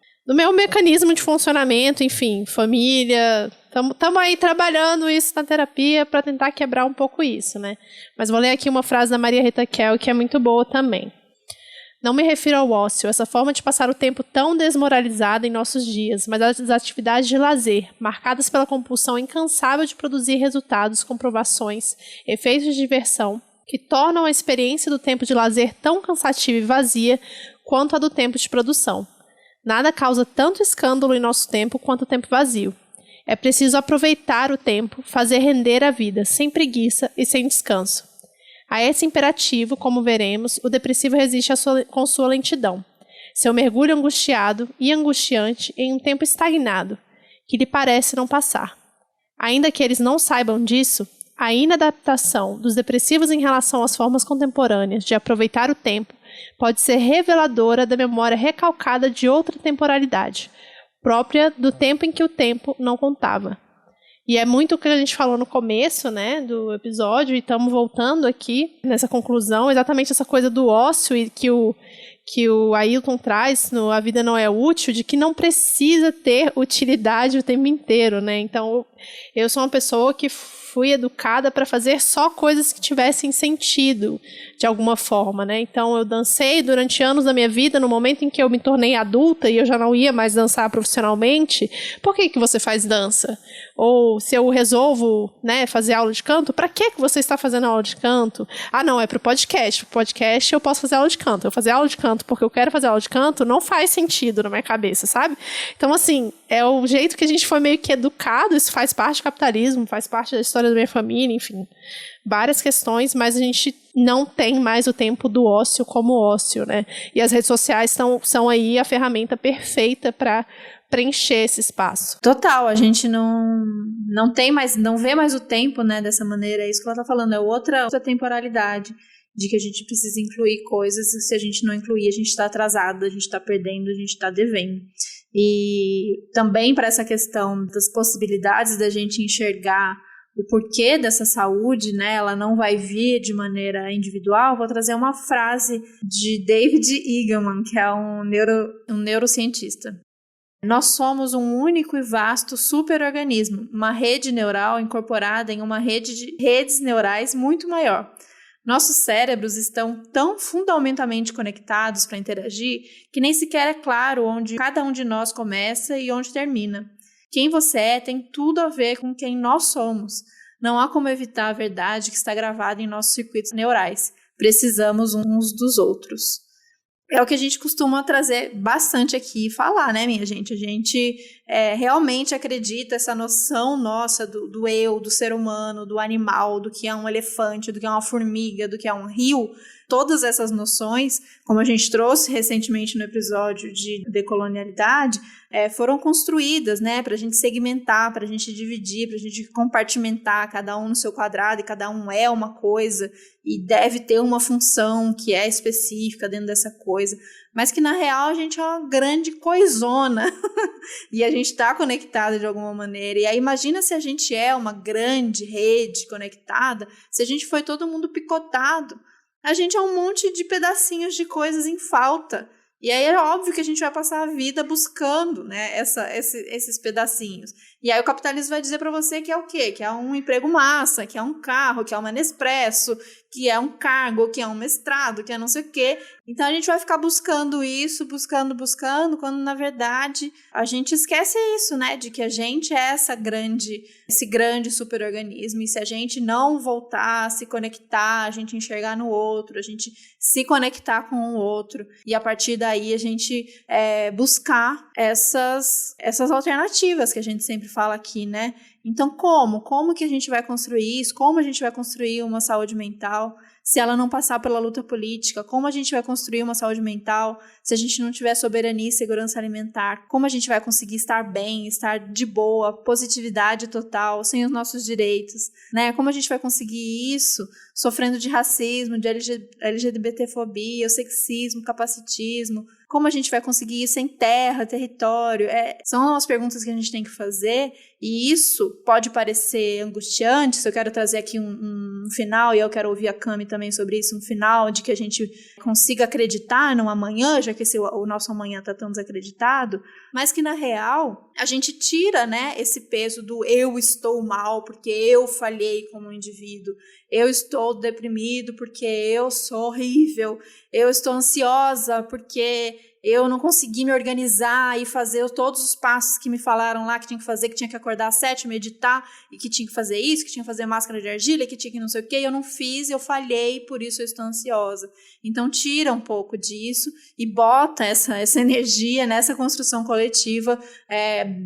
mecanismo de funcionamento, enfim, família. Estamos aí trabalhando isso na terapia para tentar quebrar um pouco isso, né? Mas vou ler aqui uma frase da Maria Rita Kell, que é muito boa também. Não me refiro ao ócio, essa forma de passar o tempo tão desmoralizada em nossos dias, mas às atividades de lazer, marcadas pela compulsão incansável de produzir resultados, comprovações, efeitos de diversão, que tornam a experiência do tempo de lazer tão cansativa e vazia quanto a do tempo de produção. Nada causa tanto escândalo em nosso tempo quanto o tempo vazio. É preciso aproveitar o tempo, fazer render a vida, sem preguiça e sem descanso. A esse imperativo, como veremos, o depressivo resiste com sua lentidão. Seu mergulho angustiado e angustiante em um tempo estagnado, que lhe parece não passar. Ainda que eles não saibam disso, a inadaptação dos depressivos em relação às formas contemporâneas de aproveitar o tempo pode ser reveladora da memória recalcada de outra temporalidade, própria do tempo em que o tempo não contava. E é muito o que a gente falou no começo, né, do episódio, e estamos voltando aqui nessa conclusão, exatamente essa coisa do ócio e que o Ailton traz no A Vida Não É Útil, de que não precisa ter utilidade o tempo inteiro, né? Então, eu sou uma pessoa que fui educada para fazer só coisas que tivessem sentido, de alguma forma, né? Então, eu dancei durante anos da minha vida, no momento em que eu me tornei adulta e eu já não ia mais dançar profissionalmente. Por que você faz dança? Ou se eu resolvo, né, fazer aula de canto, para que você está fazendo aula de canto? Ah, não, é para o podcast. Para o podcast eu posso fazer aula de canto. Eu fazer aula de canto porque eu quero fazer aula de canto não faz sentido na minha cabeça, sabe? Então, assim, é o jeito que a gente foi meio que educado, isso faz parte do capitalismo, faz parte da história da minha família, enfim, várias questões, mas a gente não tem mais o tempo do ócio como ócio, né? E as redes sociais são aí a ferramenta perfeita para preencher esse espaço. Total, a gente não vê mais o tempo, né, dessa maneira, é isso que ela tá falando, é outra temporalidade, de que a gente precisa incluir coisas, e se a gente não incluir, a gente tá atrasado, a gente tá perdendo, a gente tá devendo. E também para essa questão das possibilidades da gente enxergar o porquê dessa saúde, né, ela não vai vir de maneira individual, vou trazer uma frase de David Eagleman, que é um neurocientista. Nós somos um único e vasto superorganismo, uma rede neural incorporada em uma rede de redes neurais muito maior. Nossos cérebros estão tão fundamentalmente conectados para interagir que nem sequer é claro onde cada um de nós começa e onde termina. Quem você é tem tudo a ver com quem nós somos. Não há como evitar a verdade que está gravada em nossos circuitos neurais. Precisamos uns dos outros. É o que a gente costuma trazer bastante aqui e falar, né, minha gente? A gente realmente acredita essa noção nossa do eu, do ser humano, do animal, do que é um elefante, do que é uma formiga, do que é um rio. Todas essas noções, como a gente trouxe recentemente no episódio de decolonialidade, foram construídas, né, para a gente segmentar, para a gente dividir, para a gente compartimentar, cada um no seu quadrado, e cada um é uma coisa e deve ter uma função que é específica dentro dessa coisa, mas que na real a gente é uma grande coisona e a gente está conectado de alguma maneira. E aí imagina se a gente é uma grande rede conectada, se a gente foi todo mundo picotado. A gente é um monte de pedacinhos de coisas em falta. E aí é óbvio que a gente vai passar a vida buscando, né, esses pedacinhos. E aí o capitalismo vai dizer para você que é o quê? Que é um emprego massa, que é um carro, que é uma Nespresso, que é um cargo, que é um mestrado, que é não sei o quê. Então a gente vai ficar buscando isso, buscando, quando na verdade a gente esquece isso, né? De que a gente é esse grande superorganismo, e se a gente não voltar a se conectar, a gente enxergar no outro, a gente se conectar com o outro, e a partir daí a gente buscar essas alternativas que a gente sempre fala aqui, né? Então, como que a gente vai construir isso? Como a gente vai construir uma saúde mental se ela não passar pela luta política? Como a gente vai construir uma saúde mental se a gente não tiver soberania e segurança alimentar? Como a gente vai conseguir estar bem, estar de boa, positividade total, sem os nossos direitos, né? Como a gente vai conseguir isso sofrendo de racismo, de LGBTfobia, o sexismo, capacitismo? Como a gente vai conseguir isso sem terra, território? São as perguntas que a gente tem que fazer, e isso pode parecer angustiante. Se eu quero trazer aqui um final, e eu quero ouvir a Cami também sobre isso, um final de que a gente consiga acreditar num amanhã, já que o nosso amanhã está tão desacreditado, mas que na real a gente tira, né, esse peso do eu estou mal porque eu falhei como indivíduo, eu estou deprimido porque eu sou horrível, eu estou ansiosa porque eu não consegui me organizar e fazer todos os passos que me falaram lá que tinha que fazer, que tinha que acordar às 7, meditar, e que tinha que fazer isso, que tinha que fazer máscara de argila, que tinha que não sei o quê, eu não fiz, eu falhei, por isso eu estou ansiosa. Então tira um pouco disso e bota essa energia nessa construção coletiva,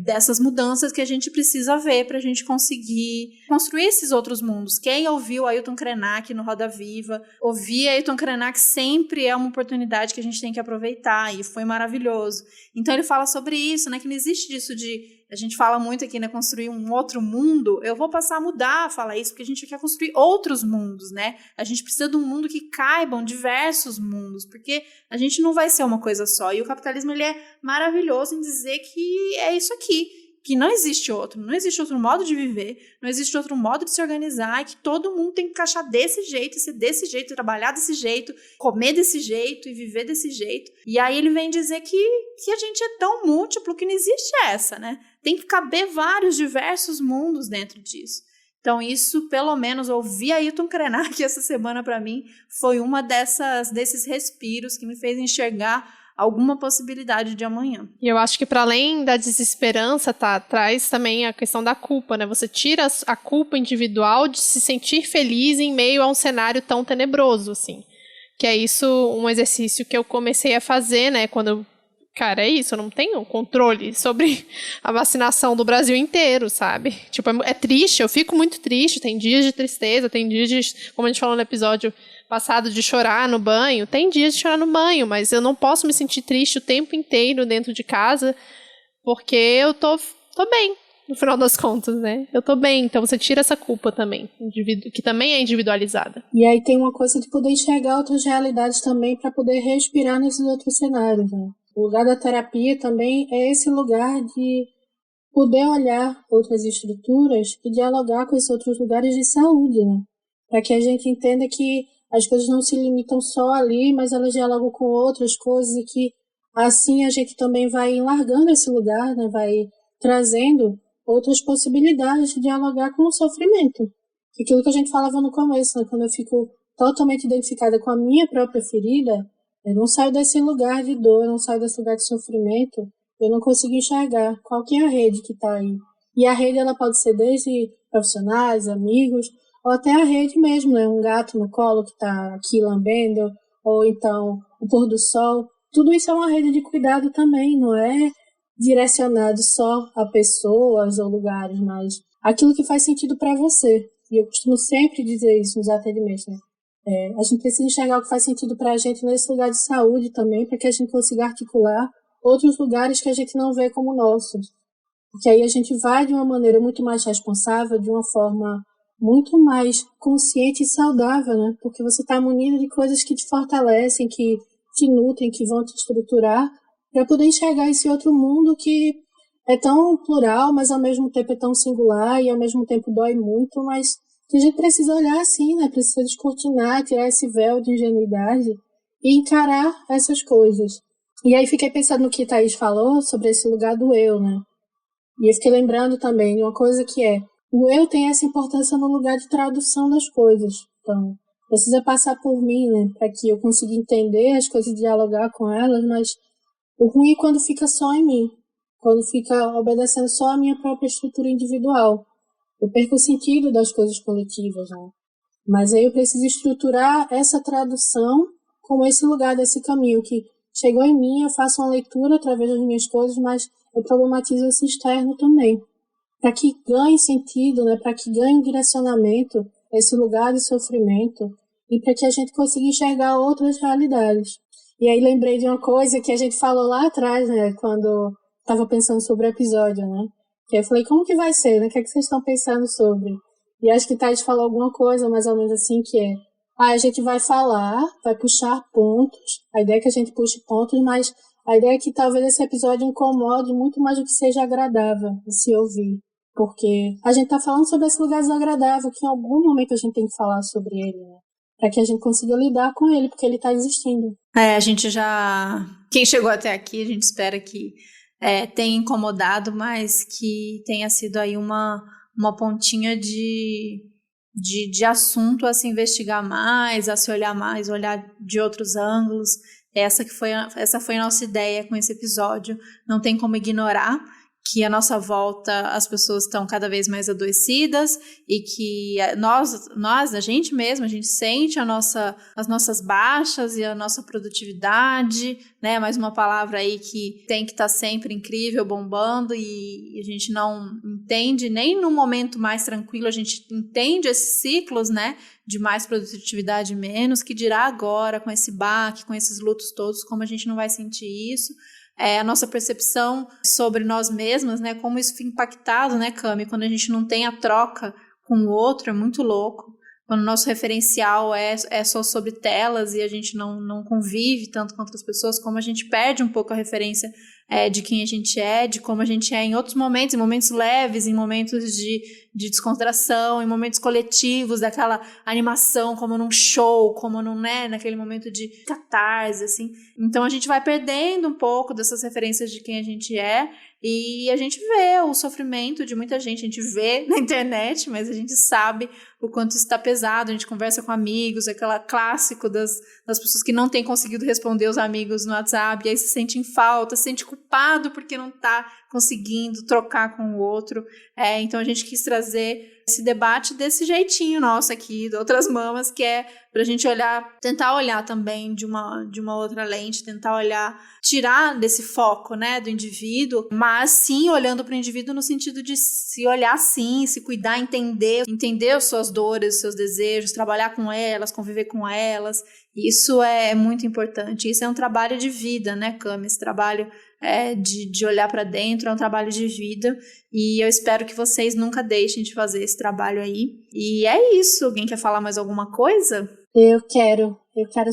dessas mudanças que a gente precisa ver para a gente conseguir construir esses outros mundos. Quem ouviu Ailton Krenak no Roda Viva, ouvir Ailton Krenak sempre é uma oportunidade que a gente tem que aproveitar, e foi maravilhoso. Então ele fala sobre isso, né, que não existe disso de, a gente fala muito aqui, né, construir um outro mundo. Eu vou passar a mudar a falar isso, porque a gente quer construir outros mundos, né? A gente precisa de um mundo que caibam diversos mundos, porque a gente não vai ser uma coisa só. E o capitalismo, ele é maravilhoso em dizer que é isso aqui, que não existe outro modo de viver, não existe outro modo de se organizar, e que todo mundo tem que encaixar desse jeito, ser desse jeito, trabalhar desse jeito, comer desse jeito e viver desse jeito. E aí ele vem dizer que a gente é tão múltiplo que não existe essa, né? Tem que caber vários, diversos mundos dentro disso. Então isso, pelo menos, ouvir Ailton Krenak essa semana para mim foi uma desses respiros que me fez enxergar alguma possibilidade de amanhã. E eu acho que para além da desesperança, traz também a questão da culpa, né? Você tira a culpa individual de se sentir feliz em meio a um cenário tão tenebroso, assim. Que é isso, um exercício que eu comecei a fazer, né? Cara, é isso, eu não tenho controle sobre a vacinação do Brasil inteiro, sabe? Tipo, é triste, eu fico muito triste, tem dias de tristeza, tem dias de, como a gente falou no episódio passado, de chorar no banho, tem dias de chorar no banho, mas eu não posso me sentir triste o tempo inteiro dentro de casa, porque eu tô bem, no final das contas, né? Eu tô bem, então você tira essa culpa também, que também é individualizada. E aí tem uma coisa de poder enxergar outras realidades também para poder respirar nesses outros cenários, né? O lugar da terapia também é esse lugar de poder olhar outras estruturas e dialogar com esses outros lugares de saúde, né? Para que a gente entenda que as coisas não se limitam só ali, mas elas dialogam com outras coisas e que assim a gente também vai largando esse lugar, né? Vai trazendo outras possibilidades de dialogar com o sofrimento. Aquilo que a gente falava no começo, né? Quando eu fico totalmente identificada com a minha própria ferida, eu não saio desse lugar de dor, eu não saio desse lugar de sofrimento, eu não consigo enxergar qual que é a rede que está aí. E a rede, ela pode ser desde profissionais, amigos, ou até a rede mesmo, né? Um gato no colo que está aqui lambendo, ou então o pôr do sol. Tudo isso é uma rede de cuidado também, não é direcionado só a pessoas ou lugares, mas aquilo que faz sentido para você. E eu costumo sempre dizer isso nos atendimentos, né? A gente precisa enxergar o que faz sentido para a gente nesse lugar de saúde também, para que a gente consiga articular outros lugares que a gente não vê como nossos. Porque aí a gente vai de uma maneira muito mais responsável, de uma forma muito mais consciente e saudável, né? Porque você está munido de coisas que te fortalecem, que te nutrem, que vão te estruturar, para poder enxergar esse outro mundo que é tão plural, mas ao mesmo tempo é tão singular e ao mesmo tempo dói muito, mas que a gente precisa olhar assim, né? Precisa descortinar, tirar esse véu de ingenuidade e encarar essas coisas. E aí fiquei pensando no que a Thaís falou sobre esse lugar do eu, né? E eu fiquei lembrando também de uma coisa que o eu tem essa importância no lugar de tradução das coisas. Então, precisa passar por mim, né? Para que eu consiga entender as coisas e dialogar com elas, mas o ruim é quando fica só em mim. Quando fica obedecendo só a minha própria estrutura individual. Eu perco o sentido das coisas coletivas, né? Mas aí eu preciso estruturar essa tradução como esse lugar desse caminho que chegou em mim, eu faço uma leitura através das minhas coisas, mas eu problematizo esse externo também. Para que ganhe sentido, né? Para que ganhe um direcionamento, esse lugar de sofrimento, e para que a gente consiga enxergar outras realidades. E aí lembrei de uma coisa que a gente falou lá atrás, né? Quando estava pensando sobre o episódio, né? Que eu falei, como que vai ser, né? O que é que vocês estão pensando sobre? E acho que Thaís falou alguma coisa mais ou menos assim, que a gente vai falar, vai puxar pontos, a ideia é que a gente puxe pontos, mas a ideia é que talvez esse episódio incomode muito mais do que seja agradável de se ouvir. Porque a gente tá falando sobre esse lugar desagradável, que em algum momento a gente tem que falar sobre ele, né? Para que a gente consiga lidar com ele, porque ele tá existindo. A gente já... Quem chegou até aqui, a gente espera que tenha incomodado, mas que tenha sido aí uma pontinha de assunto a se investigar mais, a se olhar mais, olhar de outros ângulos. Essa foi a nossa ideia com esse episódio. Não tem como ignorar que à nossa volta as pessoas estão cada vez mais adoecidas e que a gente mesmo, a gente sente as nossas baixas e a nossa produtividade, né? Mais uma palavra aí que tem que estar sempre incrível, bombando, e a gente não entende, nem no momento mais tranquilo a gente entende esses ciclos, né? De mais produtividade e menos, que dirá agora com esse baque, com esses lutos todos, como a gente não vai sentir isso. A nossa percepção sobre nós mesmas, né, como isso fica impactado, né, Cami, quando a gente não tem a troca com o outro, é muito louco. Quando o nosso referencial é só sobre telas e a gente não convive tanto com outras pessoas, como a gente perde um pouco a referência de quem a gente é, de como a gente é em outros momentos, em momentos leves, em momentos de descontração, em momentos coletivos, daquela animação, como num show, como naquele momento de catarse, assim. Então a gente vai perdendo um pouco dessas referências de quem a gente é, e a gente vê o sofrimento de muita gente, a gente vê na internet, mas a gente sabe o quanto isso está pesado, a gente conversa com amigos, aquela clássico das pessoas que não têm conseguido responder os amigos no WhatsApp, e aí se sente em falta, se sente culpado porque não está conseguindo trocar com o outro. Então a gente quis trazer esse debate desse jeitinho nosso aqui, de outras mamas, que é pra gente tentar olhar também de uma outra lente, tentar olhar, tirar desse foco, né, do indivíduo, mas sim olhando para o indivíduo no sentido de se olhar sim, se cuidar, entender as suas dores, os seus desejos, trabalhar com elas, conviver com elas. Isso é muito importante. Isso é um trabalho de vida, né, Cami? Esse trabalho de olhar para dentro é um trabalho de vida, e eu espero que vocês nunca deixem de fazer esse trabalho aí. E é isso. Alguém quer falar mais alguma coisa? Eu quero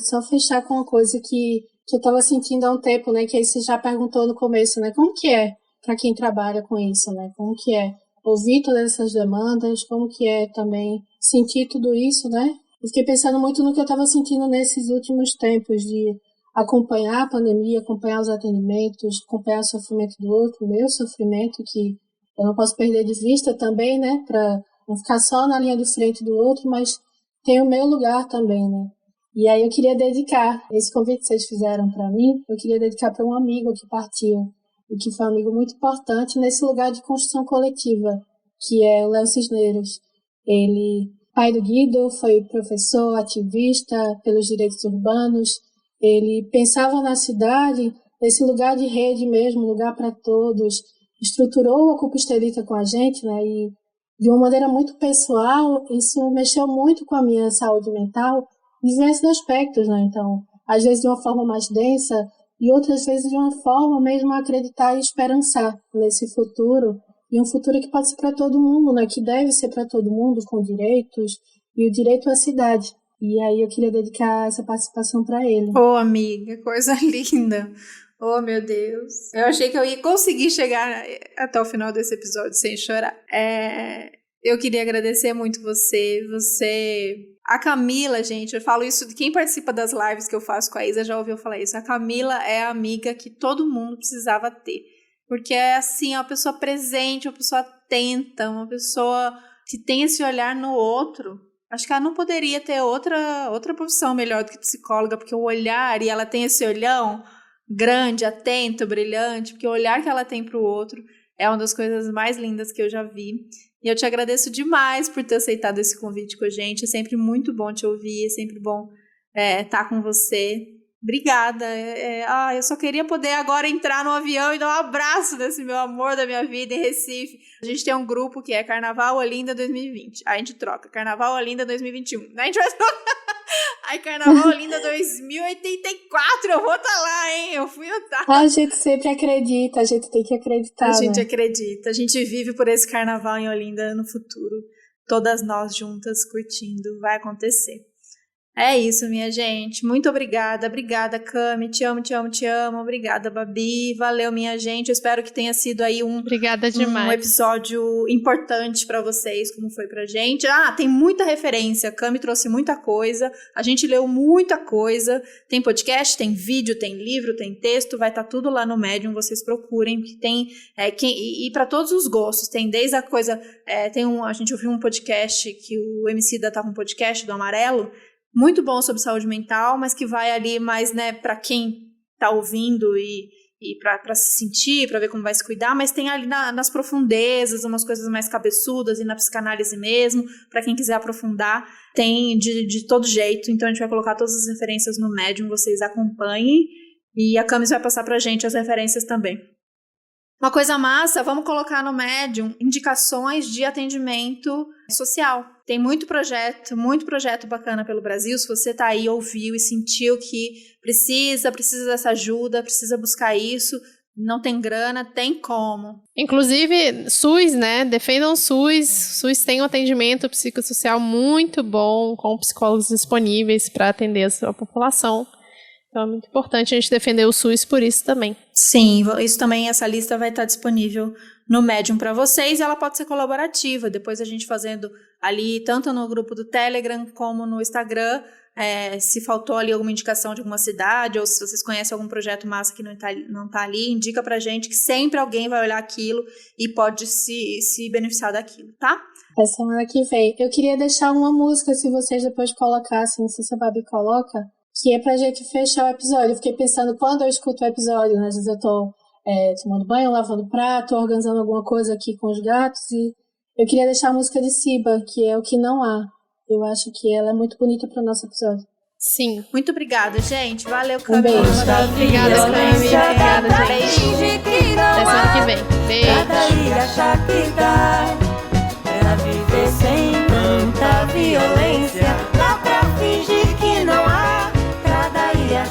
só fechar com uma coisa que eu tava sentindo há um tempo, né, que aí você já perguntou no começo, né, como que é para quem trabalha com isso, né? Como que é ouvir todas essas demandas, como que é também sentir tudo isso, né? Eu fiquei pensando muito no que eu estava sentindo nesses últimos tempos, de acompanhar a pandemia, acompanhar os atendimentos, acompanhar o sofrimento do outro, o meu sofrimento, que eu não posso perder de vista também, né? Para não ficar só na linha de frente do outro, mas tem o meu lugar também, né? E aí eu queria dedicar, esse convite que vocês fizeram para mim, eu queria dedicar para um amigo que partiu, e que foi um amigo muito importante nesse lugar de construção coletiva, que é o Léo Cisneros. Ele, pai do Guido, foi professor, ativista pelos direitos urbanos. Ele pensava na cidade, nesse lugar de rede mesmo, lugar para todos. Estruturou o Ocupa Estelita com a gente, né? E de uma maneira muito pessoal, isso mexeu muito com a minha saúde mental em diversos aspectos, né? Então, às vezes de uma forma mais densa, e outras vezes de uma forma mesmo a acreditar e esperançar nesse futuro, e um futuro que pode ser para todo mundo, né? Que deve ser para todo mundo, com direitos, e o direito à cidade. E aí eu queria dedicar essa participação para ele. Ô, amiga, coisa linda. Oh, meu Deus. Eu achei que eu ia conseguir chegar até o final desse episódio sem chorar. Eu queria agradecer muito você. A Camila, gente, eu falo isso de quem participa das lives que eu faço com a Isa, já ouviu falar isso. A Camila é a amiga que todo mundo precisava ter. Porque é assim, é uma pessoa presente, uma pessoa atenta, uma pessoa que tem esse olhar no outro. Acho que ela não poderia ter outra profissão melhor do que psicóloga, porque o olhar, e ela tem esse olhão grande, atento, brilhante, porque o olhar que ela tem para o outro é uma das coisas mais lindas que eu já vi. E eu te agradeço demais por ter aceitado esse convite com a gente. É sempre muito bom te ouvir, é sempre bom estar com você. Obrigada. Eu só queria poder agora entrar no avião e dar um abraço desse meu amor da minha vida em Recife. A gente tem um grupo que é Carnaval Olinda 2020. Aí a gente troca. Carnaval Olinda 2021. Aí a gente vai trocar. Aí Carnaval Olinda 2084. Eu vou estar lá, hein? Eu fui estar. A gente sempre acredita. A gente tem que acreditar, A gente acredita. A gente vive por esse Carnaval em Olinda no futuro. Todas nós juntas curtindo. Vai acontecer. É isso, minha gente. Muito obrigada. Obrigada, Cami. Te amo, te amo, te amo. Obrigada, Babi. Valeu, minha gente. Eu espero que tenha sido aí Obrigada demais. Um episódio importante pra vocês, como foi pra gente. Tem muita referência. A Cami trouxe muita coisa. A gente leu muita coisa. Tem podcast, tem vídeo, tem livro, tem texto. Vai estar tudo lá no Medium. Vocês procurem. Que tem, e pra todos os gostos. Tem desde a coisa... a gente ouviu um podcast que o Emicida tá com um podcast do Amarelo. Muito bom sobre saúde mental, mas que vai ali mais, né, para quem tá ouvindo e para se sentir, para ver como vai se cuidar, mas tem ali nas profundezas, umas coisas mais cabeçudas e na psicanálise mesmo, para quem quiser aprofundar, tem de todo jeito. Então a gente vai colocar todas as referências no Medium, vocês acompanhem, e a Camis vai passar pra gente as referências também. Uma coisa massa, vamos colocar no Medium indicações de atendimento social. Tem muito projeto bacana pelo Brasil. Se você tá aí, ouviu e sentiu que precisa dessa ajuda, precisa buscar isso, não tem grana, tem como. Inclusive, SUS, né? Defendam o SUS. SUS tem um atendimento psicossocial muito bom, com psicólogos disponíveis para atender a população. Então é muito importante a gente defender o SUS por isso também. Sim, isso também, essa lista vai estar disponível no Medium para vocês, e ela pode ser colaborativa, depois a gente fazendo ali, tanto no grupo do Telegram como no Instagram, se faltou ali alguma indicação de alguma cidade, ou se vocês conhecem algum projeto massa que não tá ali, indica pra gente que sempre alguém vai olhar aquilo e pode se beneficiar daquilo, tá? É semana que vem. Eu queria deixar uma música, se vocês depois colocassem, não sei se a Babi coloca, que é pra gente fechar o episódio. Eu fiquei pensando, quando eu escuto o episódio, né, às vezes eu tô tomando banho, lavando prato, organizando alguma coisa aqui com os gatos, e eu queria deixar a música de Siba, que é O Que Não Há. Eu acho que ela é muito bonita pro nosso episódio. Sim. Muito obrigada, gente. Valeu, Cami. Um beijo. Obrigada, Cami. Obrigada, gente. Até semana que vem. Beijo. Cada ilha Chapita, pra viver sem tanta violência. Dá pra fingir que não há. Cada ilha